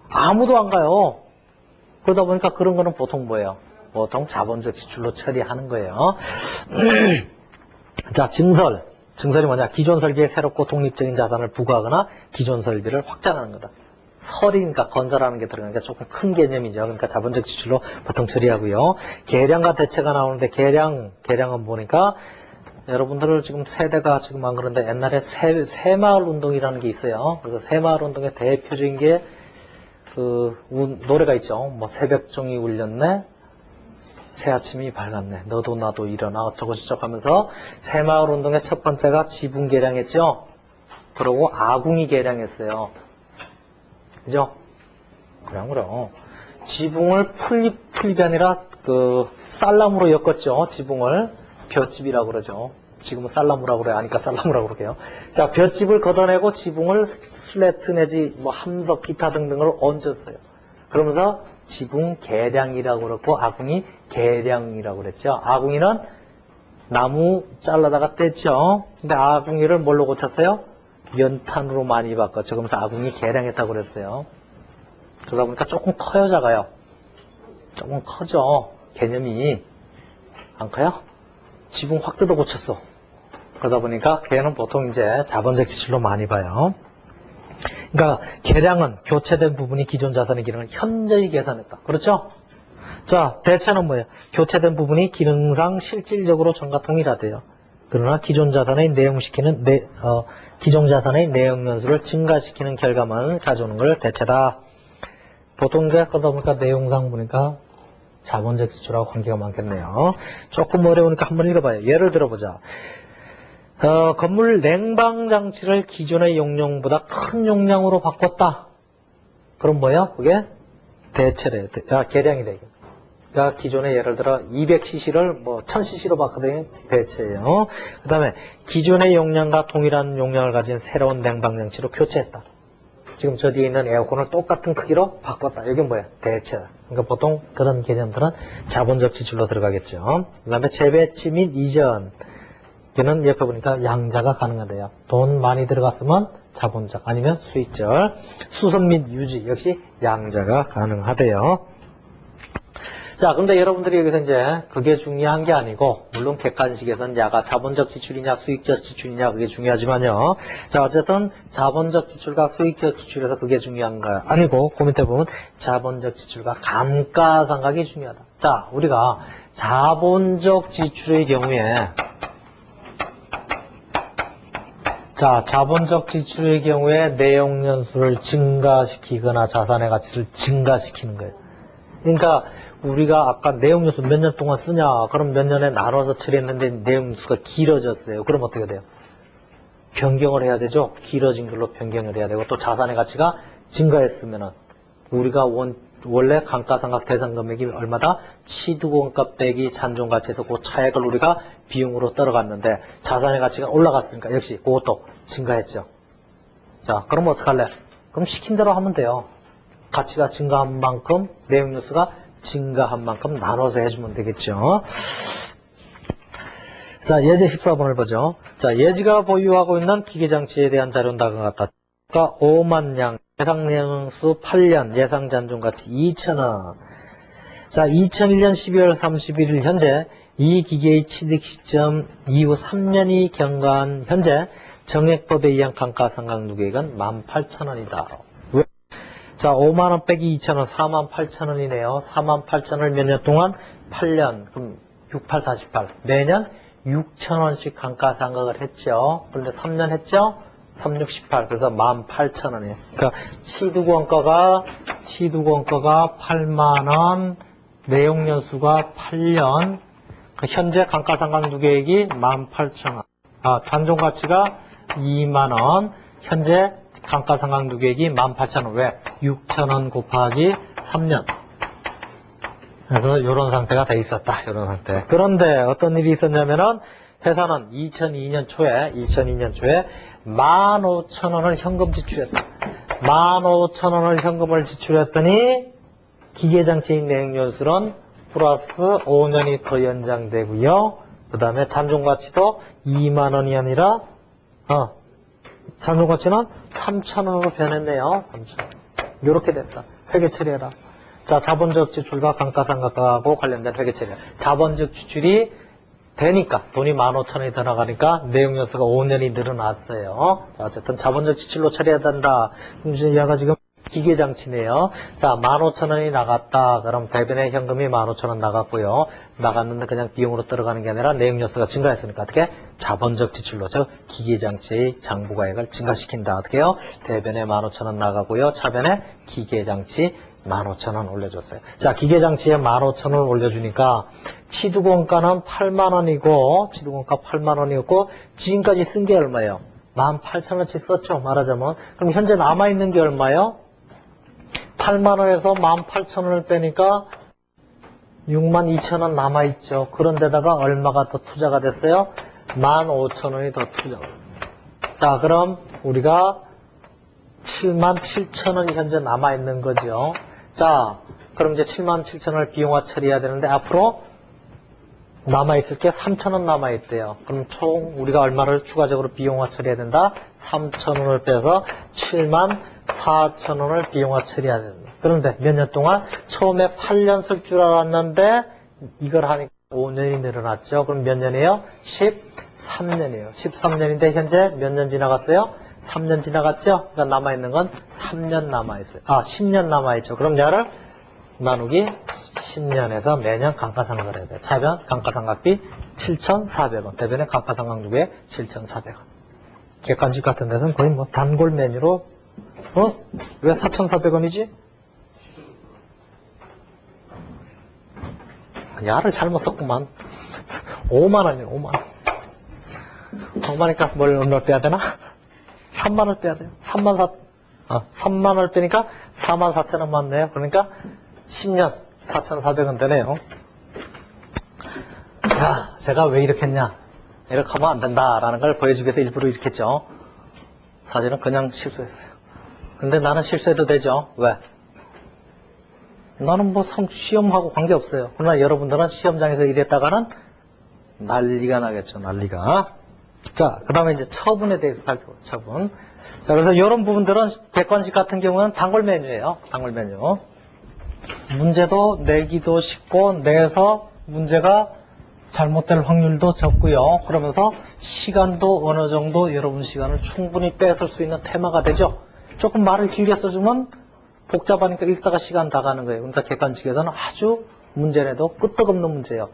아무도 안 가요. 그러다 보니까 그런 거는 보통 뭐예요? 보통 자본적 지출로 처리하는 거예요. 자, 증설. 증설이 뭐냐? 기존 설비에 새롭고 독립적인 자산을 부과하거나 기존 설비를 확장하는 거다. 설이니까 건설하는 게 들어가니까 조금 큰 개념이죠. 그러니까 자본적 지출로 보통 처리하고요. 계량과 대체가 나오는데 계량은 보니까 여러분들 지금 세대가 지금 안 그런데 옛날에 새마을 운동이라는 게 있어요. 그래서 새마을 운동의 대표적인 게 노래가 있죠. 뭐 새벽종이 울렸네. 새아침이 밝았네. 너도 나도 일어나 어쩌고 저쩌고 하면서 새마을 운동의 첫 번째가 지붕 계량했죠. 그러고 아궁이 계량했어요. 그죠? 그럼. 지붕을 풀잎이 아니라 쌀나무로 엮었죠. 지붕을 볏짚이라고 그러죠. 지금은 쌀나무라고 그래요. 아니까 쌀나무라고 그러게요. 자, 볏짚을 걷어내고 지붕을 슬래트 내지 뭐 함석, 기타 등등을 얹었어요. 그러면서 지붕 계량이라고 그렇고 아궁이 계량이라고 그랬죠. 아궁이는 나무 잘라다가 뗐죠. 근데 아궁이를 뭘로 고쳤어요? 연탄으로 많이 바꿨죠. 그러면서 아궁이 계량했다고 그랬어요. 그러다 보니까 조금 커요, 작아요? 조금 커죠. 개념이. 안 커요? 지붕 확 뜯어 고쳤어. 그러다 보니까 걔는 보통 이제 자본적 지출로 많이 봐요. 그러니까 계량은 교체된 부분이 기존 자산의 기능을 현저히 계산했다. 그렇죠? 자, 대체는 뭐예요? 교체된 부분이 기능상 실질적으로 전과 동일하대요. 그러나 기존 자산의 내용 연수를 증가시키는 결과만 가져오는 걸 대체다. 보통 이제 그러다 보니까 내용상 보니까 자본적 지출하고 관계가 많겠네요. 조금 어려우니까 한번 읽어봐요. 예를 들어보자. 건물 냉방 장치를 기존의 용량보다 큰 용량으로 바꿨다. 그럼 뭐예요? 그게 대체래요. 계량이래요. 그러니까 기존에 예를 들어 200cc를 뭐 1000cc로 바꾸더니 대체예요. 그 다음에 기존의 용량과 동일한 용량을 가진 새로운 냉방 장치로 교체했다. 지금 저 뒤에 있는 에어컨을 똑같은 크기로 바꿨다. 여기 뭐야? 대체다. 그러니까 보통 그런 개념들은 자본적 지출로 들어가겠죠. 그 다음에 재배치 및 이전. 얘는 옆에 보니까 양자가 가능하대요. 돈 많이 들어갔으면 자본적, 아니면 수익적. 수선 및 유지 역시 양자가 가능하대요. 자, 그런데 여러분들이 여기서 이제 그게 중요한 게 아니고, 물론 객관식에서는 야가 자본적 지출이냐 수익적 지출이냐 그게 중요하지만요. 자, 어쨌든 자본적 지출과 수익적 지출에서 그게 중요한 거 아니고, 그 밑에 보면 자본적 지출과 감가상각이 중요하다. 자, 우리가 자본적 지출의 경우에 자본적 지출의 경우에 내용 연수를 증가시키거나 자산의 가치를 증가시키는 거예요. 그러니까 우리가 아까 내용 연수 몇 년 동안 쓰냐? 그럼 몇 년에 나눠서 처리했는데 내용 연수가 길어졌어요. 그럼 어떻게 돼요? 변경을 해야 되죠. 길어진 걸로 변경을 해야 되고 또 자산의 가치가 증가했으면은 우리가 원래 감가상각 대상 금액이 얼마다? 취득원가 빼기 잔존가치에서 그 차액을 우리가 비용으로 떨어갔는데 자산의 가치가 올라갔으니까 역시 그것도 증가했죠. 자, 그럼 어떡할래? 그럼 시킨 대로 하면 돼요. 가치가 증가한 만큼 내용 연수가 증가한 만큼 나눠서 해주면 되겠죠. 자, 예제 14번을 보죠. 자, 예지가 보유하고 있는 기계장치에 대한 자료는 다음과 같다. 5만 양, 예상량수 8년, 예상 잔존가치 2,000원. 자, 2001년 12월 31일 현재 이 기계의 취득 시점 이후 3년이 경과한 현재 정액법에 의한 감가상각 누계액은 18,000원이다. 왜? 자, 5만원 빼기 2,000원, 48,000원이네요. 48,000원을 몇 년 동안? 8년. 그럼 68, 48. 매년 6,000원씩 감가상각을 했죠. 그런데 3년 했죠? 36, 18. 그래서 18,000원이에요. 그러니까 취득원가가 8만원, 내용연수가 8년, 현재 감가상각 누계액이 18,000원. 잔존가치가 2만원, 현재 감가상각 누계액이 18,000원. 왜? 6,000원 곱하기 3년. 그래서 이런 상태가 돼 있었다. 이런 상태. 그런데 어떤 일이 있었냐면은 회사는 2002년 초에 15,000원을 현금 지출했다. 15,000원을 현금을 지출했더니 기계장치의 내용연수는 플러스 5년이 더 연장되고요. 그 다음에 잔존가치도 2만원이 아니라 잔존가치는 3,000원으로 변했네요. 3,000원. 이렇게 됐다. 회계 처리해라. 자, 자본적 지출과 감가상각하고 관련된 회계 처리. 자본적 지출이 되니까 돈이 15,000원이 더 나가니까 내용연수가 5년이 늘어났어요. 자, 어쨌든 자본적 지출로 처리해야 된다. 그럼 이제 얘가 지금 기계장치네요. 자, 15,000원이 나갔다. 그럼 대변에 현금이 15,000원 나갔고요. 나갔는데 그냥 비용으로 들어가는 게 아니라 내용연수가 증가했으니까 어떻게? 자본적 지출로, 즉 기계장치의 장부가액을 증가시킨다. 어떻게 해요? 대변에 15,000원 나가고요. 차변에 기계장치 15,000원 올려줬어요. 자, 기계장치에 15,000원 올려주니까 취득원가는 8만원이고 취득원가 8만원이었고 지금까지 쓴 게 얼마예요? 18,000원치 썼죠. 말하자면. 그럼 현재 남아있는 게 얼마예요? 8만원에서 18,000원을 빼니까 62,000원 남아있죠. 그런데다가 얼마가 더 투자가 됐어요? 15,000원이 더 투자가. 자, 그럼 우리가 77,000원이 현재 남아있는 거죠. 자, 그럼 이제 77,000원을 비용화 처리해야 되는데 앞으로 남아있을 게 3,000원 남아있대요. 그럼 총 우리가 얼마를 추가적으로 비용화 처리해야 된다? 3,000원을 빼서 74,000원을 비용화 처리해야 된다. 그런데 몇 년 동안 처음에 8년 쓸 줄 알았는데 이걸 하니까 5년이 늘어났죠. 그럼 몇 년이에요? 13년이에요. 13년인데 현재 몇 년 지나갔어요? 3년 지나갔죠? 그러니까 남아있는 건 3년 남아있어요. 10년 남아있죠. 그럼 얘를 나누기 10년에서 매년 감가상각을 해야 돼요. 차변 감가상각비 7,400원. 대변의 감가상각비에 7,400원. 객관식 같은 데서는 거의 뭐 단골 메뉴로 왜 4,400원이지? 야를 잘못 썼구만. 5만원이에요. 5만원. 5만원이니까 뭘 빼야 되나? 3만원 빼야 돼요. 3만원을 빼니까 44,000원 맞네요. 그러니까 10년 4,400원 되네요. 야, 제가 왜 이렇게 했냐? 이렇게 하면 안 된다라는 걸 보여주기 위해서 일부러 이렇게 했죠. 사실은 그냥 실수했어요. 근데 나는 실수해도 되죠. 왜? 나는 뭐 시험하고 관계없어요. 그러나 여러분들은 시험장에서 일했다가는 난리가 나겠죠. 난리가. 자, 그 다음에 이제 처분에 대해서 살펴보죠. 처분. 자, 그래서 이런 부분들은 객관식 같은 경우는 단골 메뉴예요. 단골 메뉴. 문제도 내기도 쉽고 내서 문제가 잘못될 확률도 적고요. 그러면서 시간도 어느 정도 여러분 시간을 충분히 뺏을 수 있는 테마가 되죠. 조금 말을 길게 써주면 복잡하니까 읽다가 시간 다 가는 거예요. 그러니까 객관식에서는 아주 문제 내도 끄떡없는 문제예요.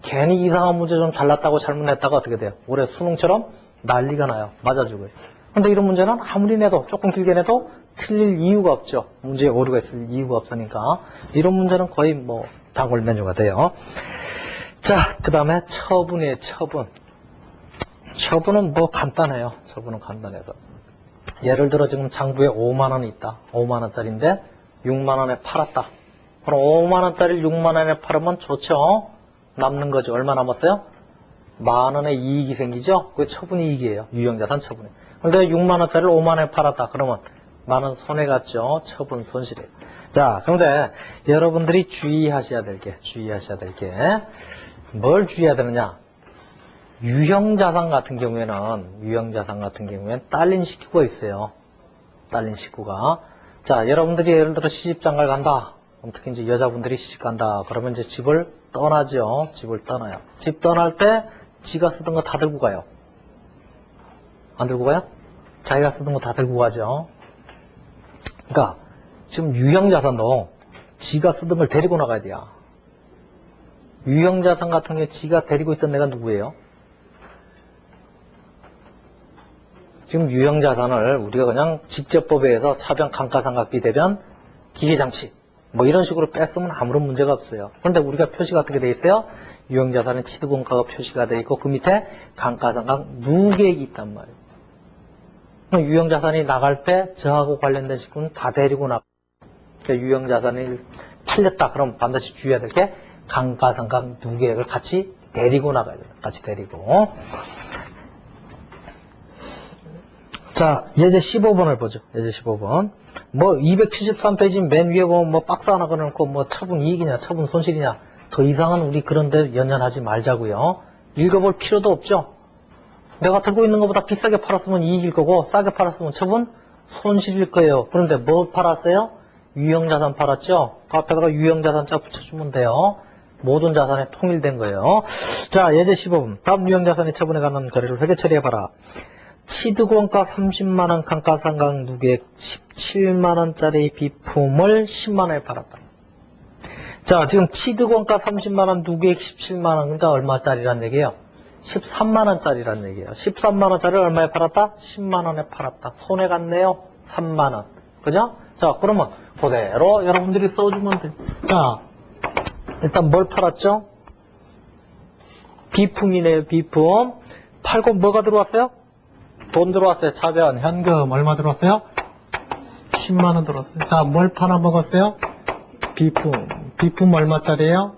괜히 이상한 문제 좀 잘났다고 잘못냈다가 어떻게 돼요? 올해 수능처럼 난리가 나요. 맞아주고요. 근데 이런 문제는 아무리 내도 조금 길게 내도 틀릴 이유가 없죠. 문제에 오류가 있을 이유가 없으니까 이런 문제는 거의 뭐 단골 메뉴가 돼요. 자, 그 다음에 처분이에요. 처분. 처분은 뭐 간단해요. 처분은 간단해서. 예를 들어 지금 장부에 5만원이 있다. 5만원짜리인데 6만원에 팔았다. 그럼 5만원짜리를 6만원에 팔으면 좋죠. 남는 거죠. 얼마 남았어요? 만원의 이익이 생기죠. 그게 처분이익이에요. 유형자산 처분이. 그런데 6만원짜리를 5만원에 팔았다. 그러면 만원 손해 갔죠. 처분 손실이에요. 자, 그런데 여러분들이 주의하셔야 될 게 뭘 주의해야 되느냐? 유형자산 같은 경우에는 딸린 식구가 있어요. 딸린 식구가. 자, 여러분들이 예를 들어 시집장가를 간다. 그럼 특히 이제 여자분들이 시집 간다. 그러면 이제 집을 떠나죠. 집을 떠나요. 집 떠날 때 지가 쓰던 거 다 들고 가요. 안 들고 가요? 자기가 쓰던 거 다 들고 가죠. 그러니까 지금 유형자산도 지가 쓰던 걸 데리고 나가야 돼요. 유형자산 같은 경우에 지가 데리고 있던 애가 누구예요? 지금 유형자산을 우리가 그냥 직접법에 의해서 차변 감가상각비 대변 기계장치 뭐 이런 식으로 뺐으면 아무런 문제가 없어요. 그런데 우리가 표시가 어떻게 돼 있어요? 유형자산은 취득원가가 표시가 돼 있고 그 밑에 감가상각 누계액이 있단 말이에요. 유형자산이 나갈 때 저하고 관련된 식구는 다 데리고 나가. 그러니까 유형자산이 팔렸다. 그럼 반드시 주의해야 될 게 감가상각 누계액을 같이 데리고 나가야 돼요. 같이 데리고. 자, 예제 15번을 보죠. 예제 15번. 뭐 273페이지 맨 위에 보면 뭐 박스 하나 그려놓고 뭐 처분 이익이냐 처분 손실이냐 더 이상은 우리 그런 데 연연하지 말자고요. 읽어볼 필요도 없죠. 내가 들고 있는 것보다 비싸게 팔았으면 이익일 거고 싸게 팔았으면 처분 손실일 거예요. 그런데 뭐 팔았어요? 유형자산 팔았죠? 그 앞에다가 유형자산자 붙여주면 돼요. 모든 자산에 통일된 거예요. 자, 예제 15번. 다음 유형자산의 처분에 관한 거래를 회계 처리해봐라. 취득원가 30만원 감가상각 누계액 17만원짜리 비품을 10만원에 팔았다. 자, 지금 취득원가 30만원 누계액 17만원 그러니까 얼마짜리란 얘기예요? 13만원짜리란 얘기예요. 13만원짜리를 얼마에 팔았다? 10만원에 팔았다. 손해 갔네요. 3만원. 그죠? 자, 그러면 그대로 여러분들이 써주면 돼요. 자, 일단 뭘 팔았죠? 비품이네요. 비품. 팔고 뭐가 들어왔어요? 돈 들어왔어요. 차변, 현금 얼마 들어왔어요? 10만 원 들었어요. 자, 뭘 팔아먹었어요? 비품. 비품 얼마짜리예요?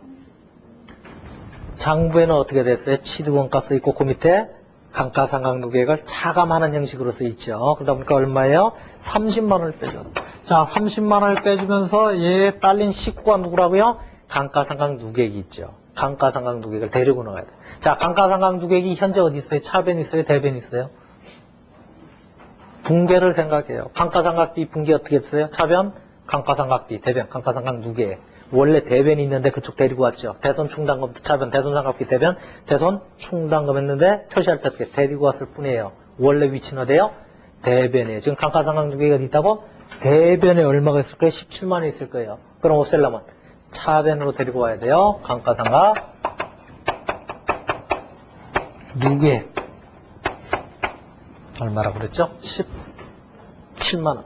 장부에는 어떻게 됐어요? 취득원가 써있고 그 밑에 감가상각누계액을 차감하는 형식으로 써있죠. 그러다 보니까 얼마예요? 30만 원을 빼줘. 자, 30만 원을 빼주면서 얘에 딸린 식구가 누구라고요? 감가상각누계액이 있죠. 감가상각누계액을 데리고 나가야 돼. 자, 감가상각누계액이 현재 어디 있어요? 차변이 있어요? 대변이 있어요? 분계를 생각해요. 감가상각비 분계 어떻게 했어요? 차변, 감가상각비, 대변, 감가상각누계액. 원래 대변이 있는데 그쪽 데리고 왔죠. 대손 충당금, 차변, 대손상각비, 대변, 대손 충당금 했는데 표시할 때 어떻게 데리고 왔을 뿐이에요. 원래 위치는 어디에요? 대변이에요. 지금 감가상각누계액이 어디 있다고? 대변에 얼마가 있을 거예요? 17만 원 있을 거예요. 그럼 없애려면 차변으로 데리고 와야 돼요. 감가상각 누계액 얼마라고 그랬죠? 17만 원.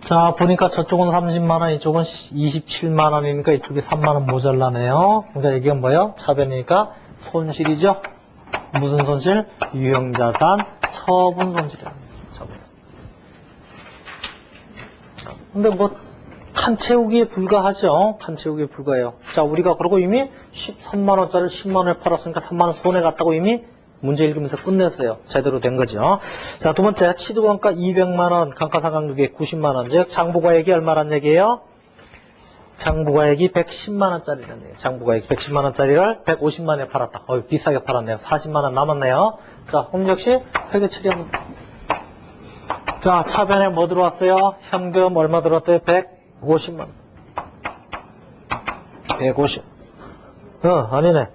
자, 보니까 저쪽은 30만 원, 이쪽은 27만 원이니까 이쪽이 3만 원 모자라네요. 그러니까 이게 뭐예요? 차변이니까 손실이죠? 무슨 손실? 유형자산 처분 손실이라는 거죠. 근데 뭐 칸 채우기에 불과하죠. 칸 채우기에 불과해요. 자, 우리가 그러고 이미 13만 원짜리 10만 원에 팔았으니까 3만 원 손해 갔다고 이미 문제 읽으면서 끝냈어요. 제대로 된 거죠. 자, 두 번째, 취득원가 200만 원, 감가상각누계액 90만 원, 즉 장부가액이 얼마란 얘기예요? 장부가액이 110만 원짜리라는 얘기예요. 장부가액 110만 원짜리를 150만 원에 팔았다. 비싸게 팔았네요. 40만 원 남았네요. 자, 그럼 역시 회계 처리하면. 자, 차변에 뭐 들어왔어요? 현금 얼마 들어왔대요? 150만 원. 150. 아니네.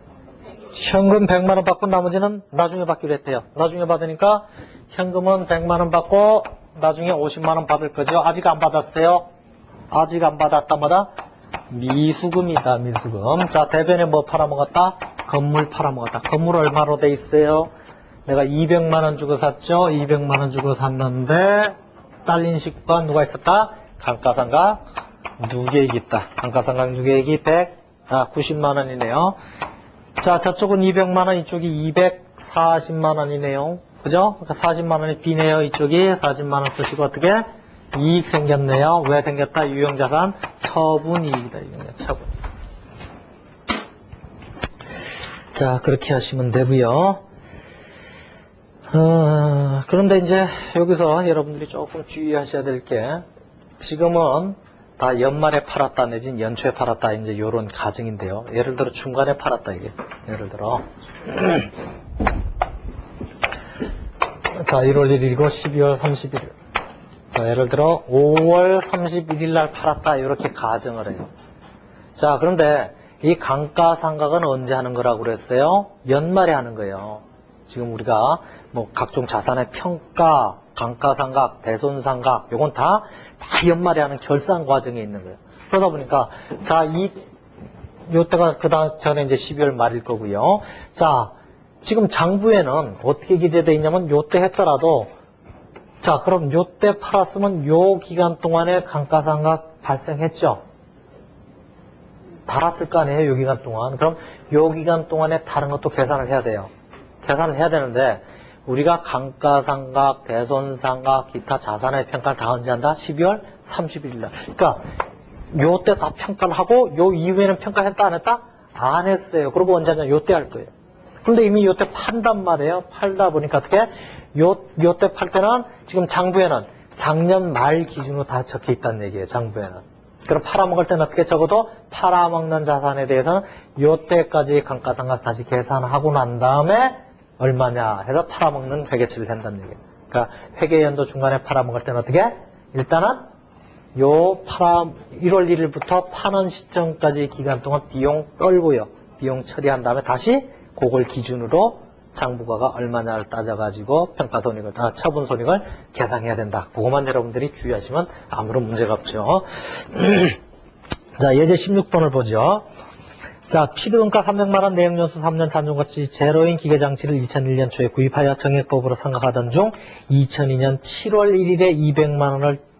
현금 100만 원 받고 나머지는 나중에 받기로 했대요. 나중에 받으니까 현금은 100만 원 받고 나중에 50만 원 받을 거죠. 아직 안 받았어요. 아직 안 받았다 뭐다? 미수금이다. 미수금. 자, 대변에 뭐 팔아먹었다? 건물 팔아먹었다. 건물 얼마로 돼 있어요? 내가 200만 원 주고 샀죠. 200만 원 주고 샀는데 딸린 식구가 누가 있었다? 감가상각 누계액이 있다. 감가상각 누계액이 90만 원이네요. 자, 저쪽은 200만 원, 이쪽이 240만 원이네요. 그죠? 그러니까 40만 원이 비네요. 이쪽이 40만 원 쓰시고 어떻게? 이익 생겼네요. 왜 생겼다? 유형자산 처분이익이다. 처분. 자, 그렇게 하시면 되고요. 그런데 이제 여기서 여러분들이 조금 주의하셔야 될 게 지금은 다 연말에 팔았다 내진 연초에 팔았다 이제 요런 가정인데요. 예를 들어 중간에 팔았다 이게. 예를 들어 자 1월 1일이고 12월 31일. 자 예를 들어 5월 31일 날 팔았다 이렇게 가정을 해요. 자 그런데 이 감가상각은 언제 하는 거라고 그랬어요? 연말에 하는 거예요. 지금 우리가 뭐 각종 자산의 평가, 감가상각, 대손상각 요건 다 연말에 하는 결산 과정에 있는 거예요. 그러다 보니까 자 요때가 전에 이제 12월 말일 거고요. 자 지금 장부에는 어떻게 기재되어 있냐면 요때 했더라도 자 그럼 요때 팔았으면 요 기간 동안에 감가상각 발생했죠. 달았을 거 아니에요. 요 기간 동안. 그럼 요 기간 동안에 다른 것도 계산을 해야 돼요. 계산을 해야 되는데 우리가 감가상각, 대손상각, 기타 자산의 평가를 다 언제 한다? 12월 31일 날. 그러니까 요때 다 평가를 하고 요 이후에는 평가했다 안 했다? 안 했어요. 그리고 언제 하냐? 요때 할 거예요. 근데 이미 요때 판단 말이에요. 팔다 보니까 어떻게? 요때 팔 때는 지금 장부에는 작년 말 기준으로 다 적혀 있다는 얘기예요. 장부에는. 그럼 팔아먹을 때는 어떻게 적어도 팔아먹는 자산에 대해서는 요때까지 감가상각 다시 계산하고 난 다음에 얼마냐 해서 팔아먹는 회계처리를 한다는 얘기예요. 그러니까 회계연도 중간에 팔아먹을 때는 어떻게? 일단은 1월 1일부터 파는 시점까지 기간 동안 비용 떨고요. 비용 처리한 다음에 다시 그걸 기준으로 장부가가 얼마냐를 따져가지고 평가손익을, 처분손익을 계산해야 된다. 그것만 여러분들이 주의하시면 아무런 문제가 없죠. 자, 예제 16번을 보죠. 자, 취득원가 300만원 내역연수 3년 잔존가치 제로인 기계장치를 2001년 초에 구입하여 정액법으로 상각하던 중 2002년 7월 1일에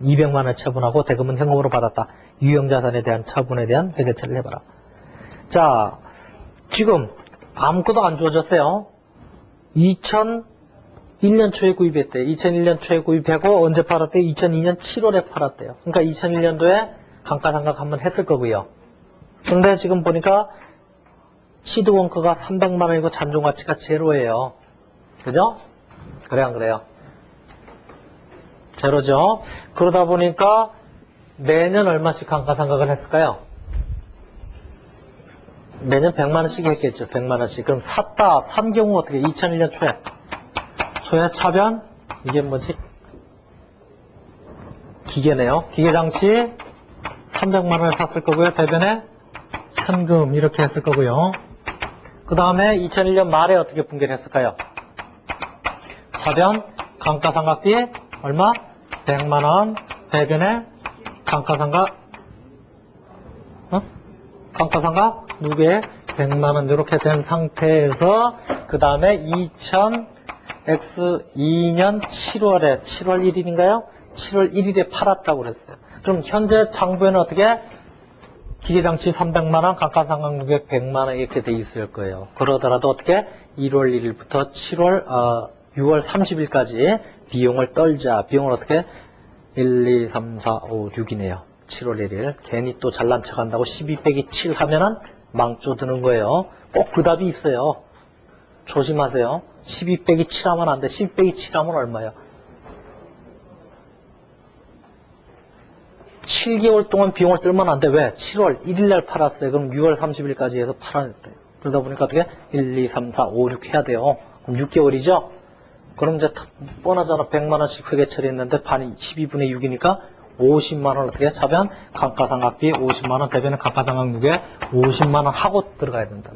200만원을 처분하고 대금은 현금으로 받았다. 유형자산에 대한 처분에 대한 회계처리를 해봐라. 자, 지금 아무것도 안 주어졌어요. 1년 초에 구입했대요. 2001년 초에 구입하고 언제 팔았대요? 2002년 7월에 팔았대요. 그러니까 2001년도에 감가상각 한번 했을 거고요. 근데 지금 보니까 취득원가가 300만 원이고 잔존가치가 제로예요. 그죠? 그래요, 안 그래요? 제로죠. 그러다 보니까 매년 얼마씩 감가상각을 했을까요? 매년 100만 원씩 했겠죠. 100만 원씩. 그럼 산 경우 어떻게? 2001년 초에 차변, 이게 뭐지? 기계네요. 기계장치 300만 원을 샀을 거고요. 대변에 현금 이렇게 했을 거고요. 그 다음에 2001년 말에 어떻게 분괴를 했을까요? 차변, 감가상각비 얼마? 100만 원. 대변에 감가상각 감가상각 누구에 100만 원 이렇게 된 상태에서 그 다음에 2002년 7월 1일인가요? 7월 1일에 팔았다고 그랬어요. 그럼 현재 장부에는 어떻게? 기계장치 300만 원, 감가상각 누구에 100만 원 이렇게 돼 있을 거예요. 그러더라도 어떻게? 1월 1일부터 6월 30일까지 비용을 떨자. 비용을 어떻게? 1, 2, 3, 4, 5, 6이네요. 7월 1일. 괜히 또 잘난 척 한다고 12 빼기 7 하면은 망조 드는 거예요. 꼭 그 답이 있어요. 조심하세요. 12 빼기 7 하면 안 돼. 12 빼기 7 하면 얼마예요? 7개월 동안 비용을 떨면 안 돼. 왜? 7월 1일 날 팔았어요. 그럼 6월 30일까지 해서 팔아냈대요. 그러다 보니까 어떻게? 1, 2, 3, 4, 5, 6 해야 돼요. 그럼 6개월이죠? 그럼 이제 뻔하잖아. 100만 원씩 회계 처리했는데 반이 12분의 6이니까 50만 원 어떻게 차변 감가상각비 50만 원 대변은 감가상각 누계 50만 원 하고 들어가야 된다.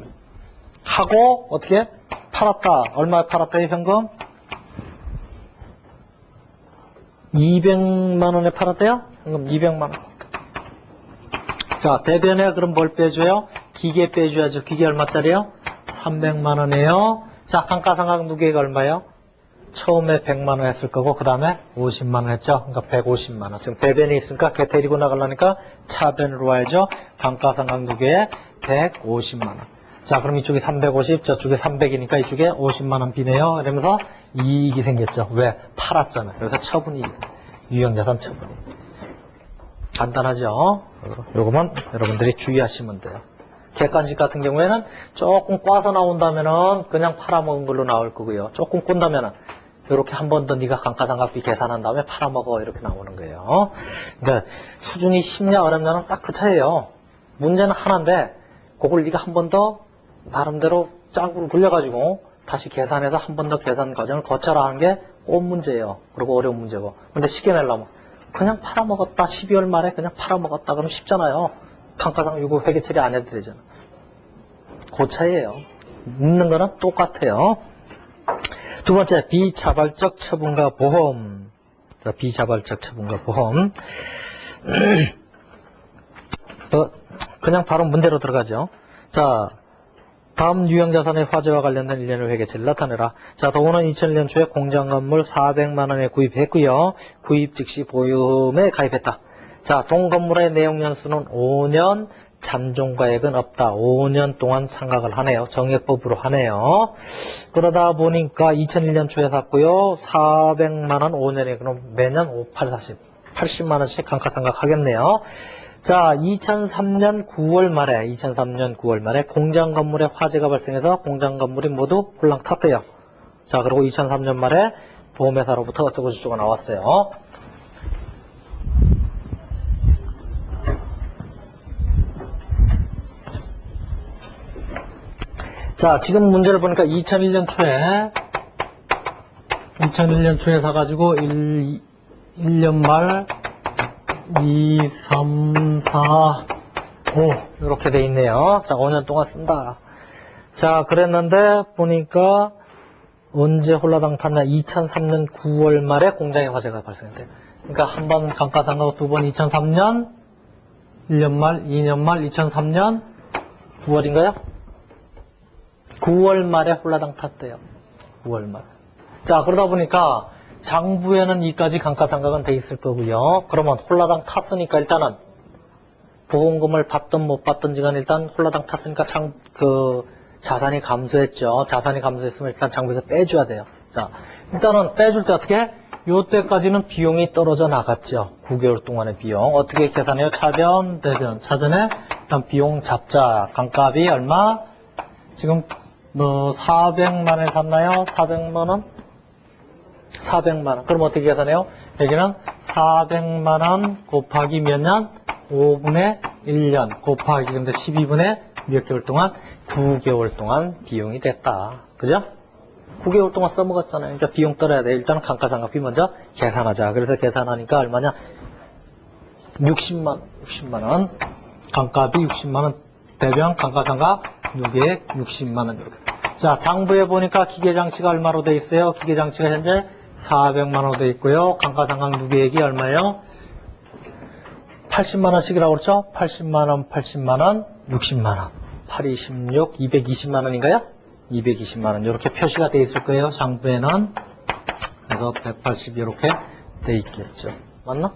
하고 어떻게 팔았다. 얼마에 팔았다? 현금 200만 원에 팔았대요. 현금 200만 원. 자, 대변에 그럼 뭘 빼줘요? 기계 빼줘야죠. 기계 얼마짜리요? 300만 원이에요. 자, 감가상각 누계가 얼마예요? 처음에 100만 원 했을 거고 그 다음에 50만 원 했죠. 그러니까 150만 원. 지금 대변이 있으니까 걔 데리고 나가려니까 차변으로 와야죠. 감가상각 누계에 150만 원. 자, 그럼 이쪽에 350, 저쪽에 300이니까 이쪽에 50만 원 비네요. 이러면서 이익이 생겼죠. 왜? 팔았잖아요. 그래서 처분이 유형자산 처분이. 간단하죠? 요거만 여러분들이 주의하시면 돼요. 객관식 같은 경우에는 조금 꽈서 나온다면은 그냥 팔아먹은 걸로 나올 거고요. 조금 꼰다면은 이렇게 한 번 더 네가 감가상각비 계산한 다음에 팔아먹어 이렇게 나오는 거예요. 그러니까 수준이 쉽냐 어렵냐는 딱 그 차이예요. 문제는 하나인데 그걸 네가 한 번 더 나름대로 짝으로 굴려가지고 다시 계산해서 한 번 더 계산 과정을 거쳐라 하는 게 꼭 문제예요. 그리고 어려운 문제고. 근데 쉽게 내려면 그냥 팔아먹었다. 12월 말에 그냥 팔아먹었다. 그러면 쉽잖아요. 감가상각 요거 회계 처리 안 해도 되잖아. 그 차이예요. 묻는 거는 똑같아요. 두 번째, 비자발적 처분과 보험. 자, 비자발적 처분과 보험. 그냥 바로 문제로 들어가죠. 자, 다음 유형자산의 화재와 관련된 일련의 회계처리를 나타내라. 자, 도구는 2001년 초에 공장건물 400만 원에 구입했고요. 구입 즉시 보험에 가입했다. 자, 동건물의 내용연수는 5년, 잔존가액은 없다. 5년 동안 상각을 하네요. 정액법으로 하네요. 그러다 보니까 2001년 초에 샀고요. 400만 원 5년에 그럼 매년 5, 8, 40, 80만 원씩 감가상각 하겠네요. 자, 2003년 9월 말에 공장 건물에 화재가 발생해서 공장 건물이 모두 홀랑 탔대요. 자, 그리고 2003년 말에 보험회사로부터 어쩌고저쩌고 나왔어요. 자, 지금 문제를 보니까 2001년 초에 사가지고 1년 말 2, 3, 4, 5 이렇게 돼 있네요. 자, 5년 동안 쓴다. 자, 그랬는데 보니까 언제 홀라당 탔냐? 2003년 9월 말에 공장에 화재가 발생했대요. 그러니까 한 번 감가상각, 두 번 2003년 1년 말, 2년 말, 2003년 9월인가요? 9월 말에 홀라당 탔대요. 9월 말. 자, 그러다 보니까 장부에는 이까지 감가상각은 돼 있을 거고요. 그러면 홀라당 탔으니까 일단은 보험금을 받든 못 받든지 간 일단 홀라당 탔으니까 자산이 감소했죠. 자산이 감소했으면 일단 장부에서 빼줘야 돼요. 자, 일단은 빼줄 때 어떻게 해? 요때까지는 비용이 떨어져 나갔죠. 9개월 동안의 비용. 어떻게 계산해요? 차변, 대변. 차변에 일단 비용 잡자. 감값이 얼마? 지금 뭐 400만원에 샀나요? 400만원? 400만원. 그럼 어떻게 계산해요? 여기는 400만원 곱하기 몇 년? 5분의 1년 곱하기 근데 12분의 몇 개월 동안? 9개월 동안 비용이 됐다. 그죠? 9개월 동안 써먹었잖아요. 그러니까 비용 떨어야 돼. 일단은 감가상각비 먼저 계산하자. 그래서 계산하니까 얼마냐? 60만원. 감값이 60만원. 대변 감가상각 누계액 60만원. 이렇게. 자, 장부에 보니까 기계장치가 얼마로 돼 있어요? 기계장치가 현재 400만원으로 돼 있고요. 감가상각 누계액이 얼마예요? 80만원씩이라고 그랬죠? 80만원, 80만원, 60만원. 8, 26, 220만원인가요? 220만원. 이렇게 표시가 돼 있을 거예요. 장부에는. 그래서 180 이렇게 돼 있겠죠. 맞나?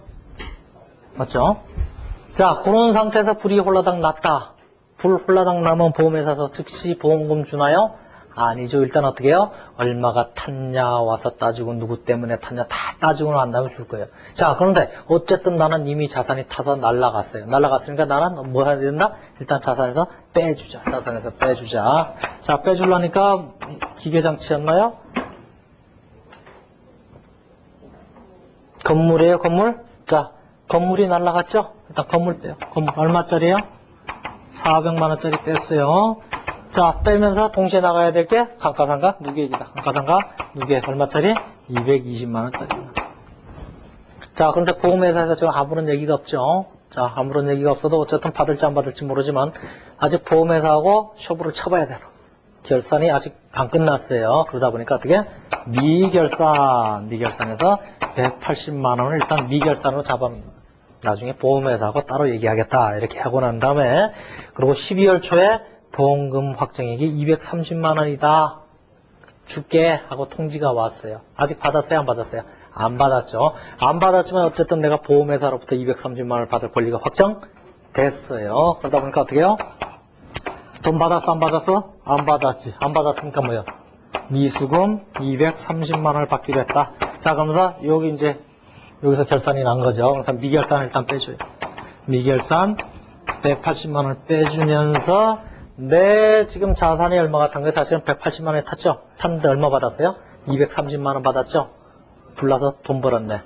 맞죠? 자, 그런 상태에서 불이 홀라당 났다. 불 홀라당 나면 보험회사에서 즉시 보험금 주나요? 아니죠. 일단 어떻게 해요? 얼마가 탔냐 와서 따지고 누구 때문에 탔냐 다 따지고 난 다음에 줄 거예요. 자, 그런데 어쨌든 나는 이미 자산이 타서 날라갔어요. 날라갔으니까 나는 뭐 해야 된다? 일단 자산에서 빼주자. 자산에서 빼주자. 자, 빼주려니까 기계장치였나요? 건물이에요, 건물? 자, 건물이 날라갔죠? 일단 건물 빼요. 건물 얼마짜리예요? 400만원짜리 뺐어요. 자, 빼면서 동시에 나가야 될 게 감가상각 누계액이다. 감가상각 누계액 얼마짜리? 220만원짜리. 자, 그런데 보험회사에서 지금 아무런 얘기가 없죠. 자, 아무런 얘기가 없어도 어쨌든 받을지 안 받을지 모르지만 아직 보험회사하고 쇼부를 쳐봐야 돼요. 결산이 아직 안 끝났어요. 그러다 보니까 어떻게? 미결산에서 180만원을 일단 미결산으로 잡아옵니다. 나중에 보험회사하고 따로 얘기하겠다. 이렇게 하고 난 다음에 그리고 12월 초에 보험금 확정액이 230만원이다. 줄게 하고 통지가 왔어요. 아직 받았어요? 안 받았어요? 안 받았죠. 안 받았지만 어쨌든 내가 보험회사로부터 230만원을 받을 권리가 확정됐어요. 그러다 보니까 어떻게 해요? 돈 받았어? 안 받았어? 안 받았지. 안 받았으니까 뭐예요? 미수금 230만원을 받기로 했다. 자, 그러면서 여기 이제 여기서 결산이 난 거죠. 그래서 미결산을 일단 빼줘요. 미결산 180만원을 빼주면서 내 지금 자산이 얼마가 탄 거예요? 사실은 180만원에 탔죠? 탔는데 얼마 받았어요? 230만원 받았죠? 불나서 돈 벌었네.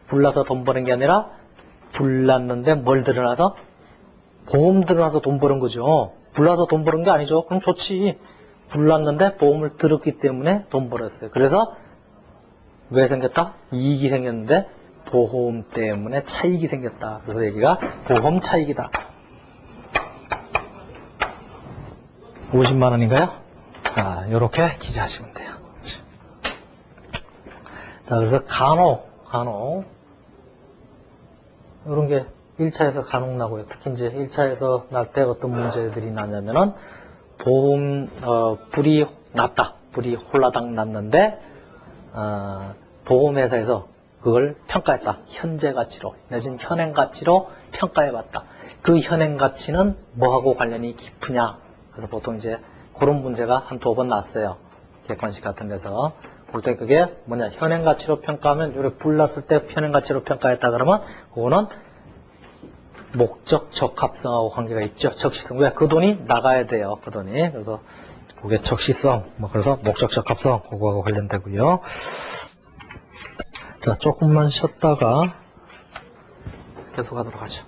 불나서 돈 버는 게 아니라 불났는데 뭘 들어나서? 보험 들어나서 돈 버는 거죠. 불나서 돈 버는 게 아니죠. 그럼 좋지. 불났는데 보험을 들었기 때문에 돈 벌었어요. 그래서 왜 생겼다? 이익이 생겼는데 보험 때문에 차익이 생겼다. 그래서 여기가 보험 차익이다. 50만원인가요? 자, 요렇게 기재하시면 돼요. 자, 그래서 간혹 요런 게 1차에서 간혹 나고요. 특히 이제 1차에서 날 때 어떤 문제들이 나냐면은 보험 불이 났다. 불이 홀라당 났는데 보험회사에서 그걸 평가했다. 현재 가치로 내진 현행 가치로 평가해봤다. 그 현행 가치는 뭐하고 관련이 깊으냐. 그래서 보통 이제 그런 문제가 한 2번 났어요. 객관식 같은 데서. 볼 때 그게 뭐냐. 현행 가치로 평가하면 이렇게 불났을 때 현행 가치로 평가했다 그러면 그거는 목적 적합성하고 관계가 있죠. 적시성. 왜? 그 돈이 나가야 돼요. 그 돈이. 그래서 그게 적시성. 그래서 목적 적합성. 그거하고 관련되고요. 자, 조금만 쉬었다가 계속 하도록 하죠.